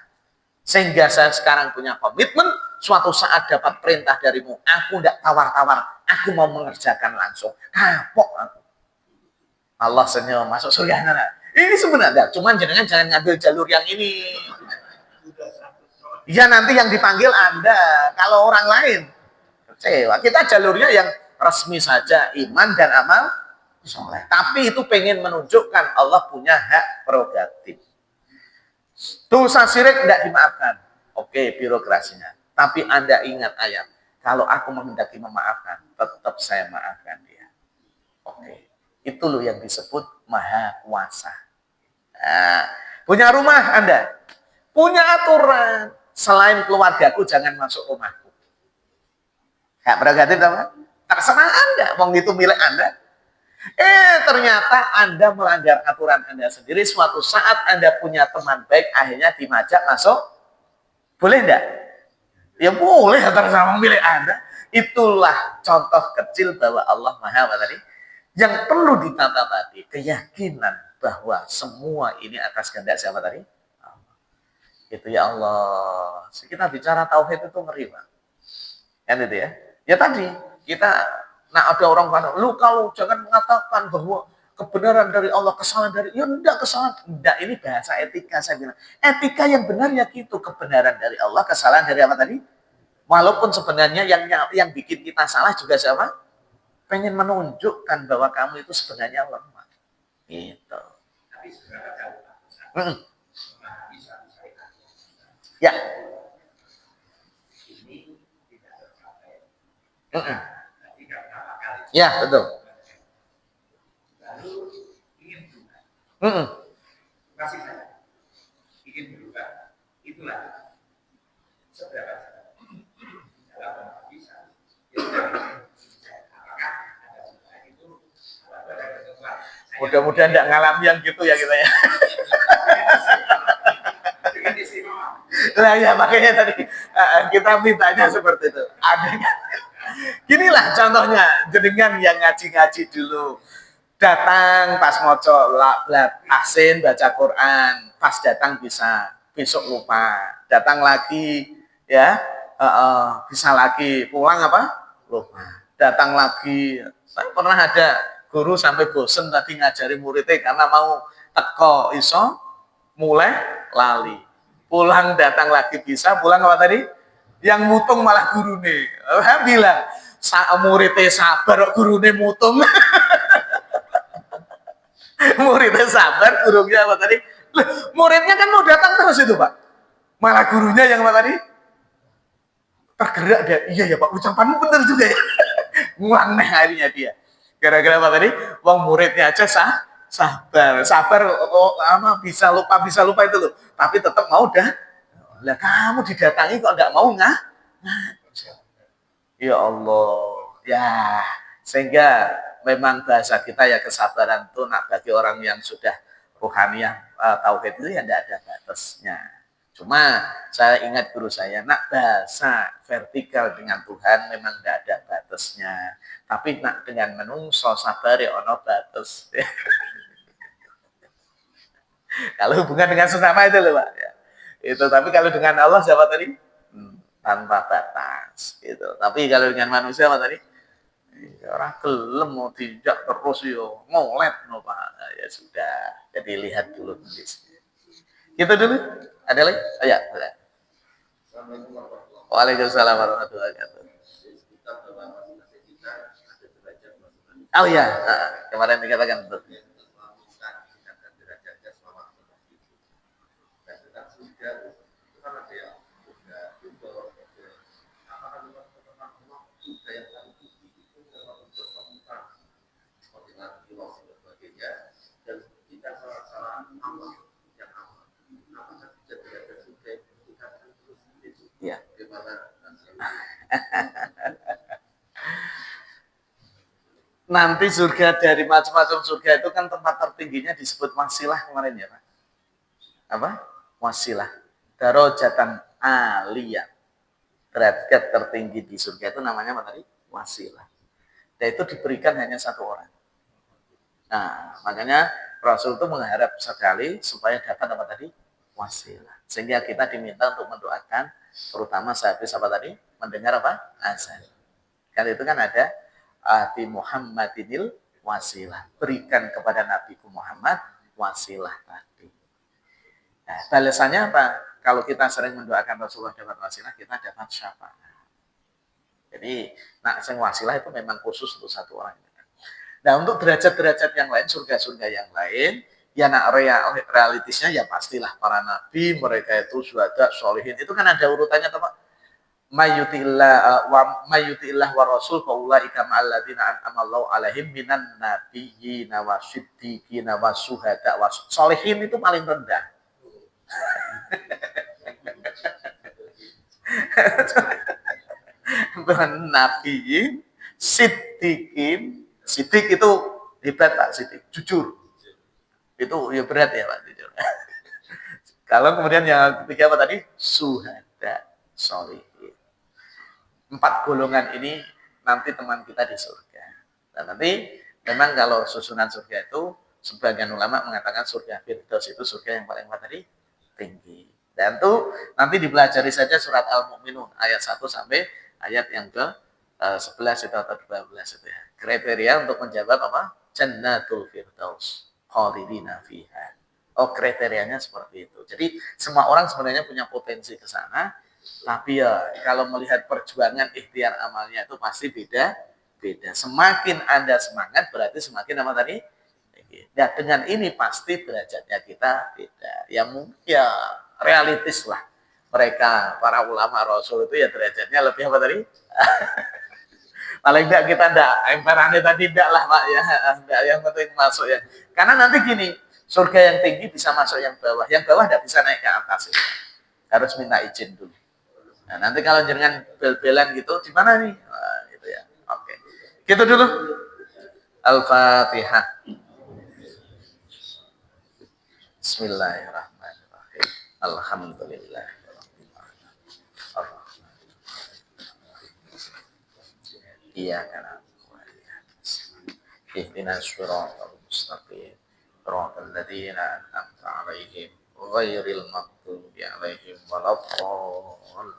S1: Sehingga saya sekarang punya komitmen, suatu saat dapat perintah darimu, aku tidak tawar-tawar, aku mau mengerjakan langsung. Kapok aku. Allah senyum, masuk surga. Ini sebenarnya, cuman jangan ngambil jalur yang ini. Ya nanti yang dipanggil Anda, kalau orang lain kecewa. Kita jalurnya yang resmi saja, iman dan amal soleh. Tapi itu pengen menunjukkan Allah punya hak prerogatif. Dosa syirik tidak dimaafkan. Oke, birokrasinya. Tapi Anda ingat ayat, kalau aku menghendaki memaafkan, tetap saya maafkan dia. Oke, itu loh yang disebut maha kuasa. Nah, punya rumah Anda, punya aturan, selain keluargaku jangan masuk rumahku. Hak prerogatif apa? Terserah Anda, mau itu milik Anda. Ternyata Anda melanggar aturan Anda sendiri. Suatu saat Anda punya teman baik, akhirnya dimajak masuk. Boleh enggak? Ya boleh, terserah milik Anda. Itulah contoh kecil bahwa Allah Maha apa tadi? Yang perlu ditata tadi, keyakinan bahwa semua ini atas kehendak siapa tadi? Allah. Itu ya Allah. Kita bicara tauhid itu ngeri, Pak. Kan itu ya? Ya tadi, kita ada orang kata, lu kalau jangan mengatakan bahwa kebenaran dari Allah, kesalahan dari, ya enggak kesalahan. Enggak, ini bahasa etika saya bilang. Etika yang benar ya gitu, kebenaran dari Allah, kesalahan dari apa tadi? Walaupun sebenarnya yang bikin kita salah juga siapa? Pengen menunjukkan bahwa kamu itu sebenarnya lemah. Gitu.
S2: Tapi sebenarnya jauh.
S1: Ya.
S2: Ini tidak tercapai. Tapi karena akal.
S1: Ya, betul.
S2: Lalu ingin berubah. Masih saja. Ingin berubah. Itulah seberapa dalam bisa. Apakah ada sebuah itu ada ketentuan?
S1: Mudah-mudahan tidak ngalami yang gitu ya kita ya. Lah ya makanya tadi kita mintanya seperti itu. Ada kan? Ginilah contohnya, jenengan yang ngaji-ngaji dulu. Datang pas moco asin baca Quran, pas datang bisa, besok lupa. Datang lagi ya, bisa lagi, pulang apa? Lupa. Datang lagi. Saya pernah ada guru sampai bosen tadi ngajari muridnya karena mau teko iso mulai lali. Pulang datang lagi bisa, pulang apa tadi? Yang mutung malah guru nih. Bilang, muridnya sabar, guru nih mutung. Muridnya sabar, gurunya apa tadi? Muridnya kan mau datang terus itu Pak. Malah gurunya yang apa tadi? Tergerak dia. Iya ya Pak, ucapanmu benar juga ya. Ngulang nih harinya dia. Gara-gara apa tadi? Wong muridnya aja sabar bisa lupa itu loh. Tapi tetap mau dah. Lah kamu didatangi kok enggak mau ya Allah. Ya, sehingga memang bahasa kita ya kesabaran itu bagi orang yang sudah rohaniah tauhid itu ya tidak ada batasnya. Cuma saya ingat guru saya, nak bahasa vertikal dengan Tuhan memang tidak ada batasnya. Tapi nak dengan menungso sabar ya ono batas. Kalau hubungan dengan sesama itu loh Pak. Ya. Itu tapi kalau dengan Allah siapa tadi? Tanpa batas. Gitu. Tapi kalau dengan manusia apa tadi? Orang gelem mau tidak terus yo ngolet no Pak. Nah, ya sudah. Jadi lihat dulu kondisinya. Gitu dulu. Ada lagi? Oh, ya. Waalaikumsalam warahmatullahi wabarakatuh. Oh ya. Kemarin dikatakan itu. Ya. Nanti surga dari macam-macam surga itu kan tempat tertingginya disebut wasilah kemarin ya Pak. Apa? Wasilah. Darajatan aliyah. Derajat tertinggi di surga itu namanya apa tadi? Wasilah. Dan itu diberikan hanya satu orang. Nah, makanya Rasul itu mengharap sekali supaya dapat apa tadi? Wasilah. Sehingga kita diminta untuk mendoakan, terutama sehabis apa tadi? Mendengar apa? Azan. Kan itu kan ada Ati Muhammadinil wasilah. Berikan kepada Nabi Muhammad wasilah tadi. Nah, balasannya apa? Kalau kita sering mendoakan Rasulullah dapat wasilah, kita dapat syafaat. Jadi, nak sing wasilah itu memang khusus untuk satu orang. Nah, untuk derajat-derajat yang lain, surga-surga yang lain, ya nak realitisnya ya pastilah para nabi, mereka itu syuhada, sholihin. Itu kan ada urutannya, teman. Mayyutillah wa rasul fa ulaika ma'al ladzina an'amallahu alaihim minan nabiyyina wasiddiqina wasuhada wassolihin, itu paling rendah. Nabiyyin, siddiqin. Siddiq itu hebat Pak, siddiq, jujur. Itu ya berat ya Pak, jujur. Kalau kemudian yang ketiga apa tadi? Suhada, sholihin. 4 golongan ini nanti teman kita di surga. Dan nanti memang kalau susunan surga itu sebagian ulama mengatakan surga Firdaus itu surga yang paling tadi tinggi. Dan itu nanti dipelajari saja surat Al-Mu'minun ayat 1 sampai ayat yang ke 11 itu atau 12 itu ya. Kriteria untuk menjawab apa? Jannatul Firdaus khalidina fiha. Oh, kriterianya seperti itu. Jadi semua orang sebenarnya punya potensi ke sana. Tapi ya kalau melihat perjuangan ikhtiar amalnya itu pasti beda. Semakin Anda semangat berarti semakin apa tadi? Ya dengan ini pasti derajatnya kita beda. Ya mungkin ya realistis lah. Mereka para ulama Rasul itu ya derajatnya lebih apa tadi? Paling enggak kita enggak emperannya tadi enggak lah Pak ya. Enggak, yang penting masuk ya. Karena nanti gini, surga yang tinggi bisa masuk yang bawah. Yang bawah enggak bisa naik ke atas. Ya. Harus minta izin dulu. Nah, nanti kalau jangan bel-belan gitu, di mana nih? Nah, gitu ya. Oke. Gitu dulu. Al-Fatihah. Bismillahirrahmanirrahim. Alhamdulillah. Iya karena ihdinas siratal mustaqim. Siratal ladzina an'amta 'alaihim ghairil maghdubi 'alaihim waladdallin.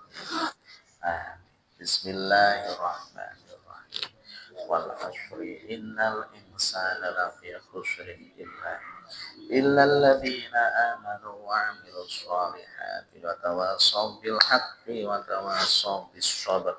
S1: Bismillahirrahmanirrahim. Wal 'ashri innal insana lafi khusrin illa alladzina amanu wa 'amilus shalihati wa tawassaw bil haqqi wa tawassaw bis sabr.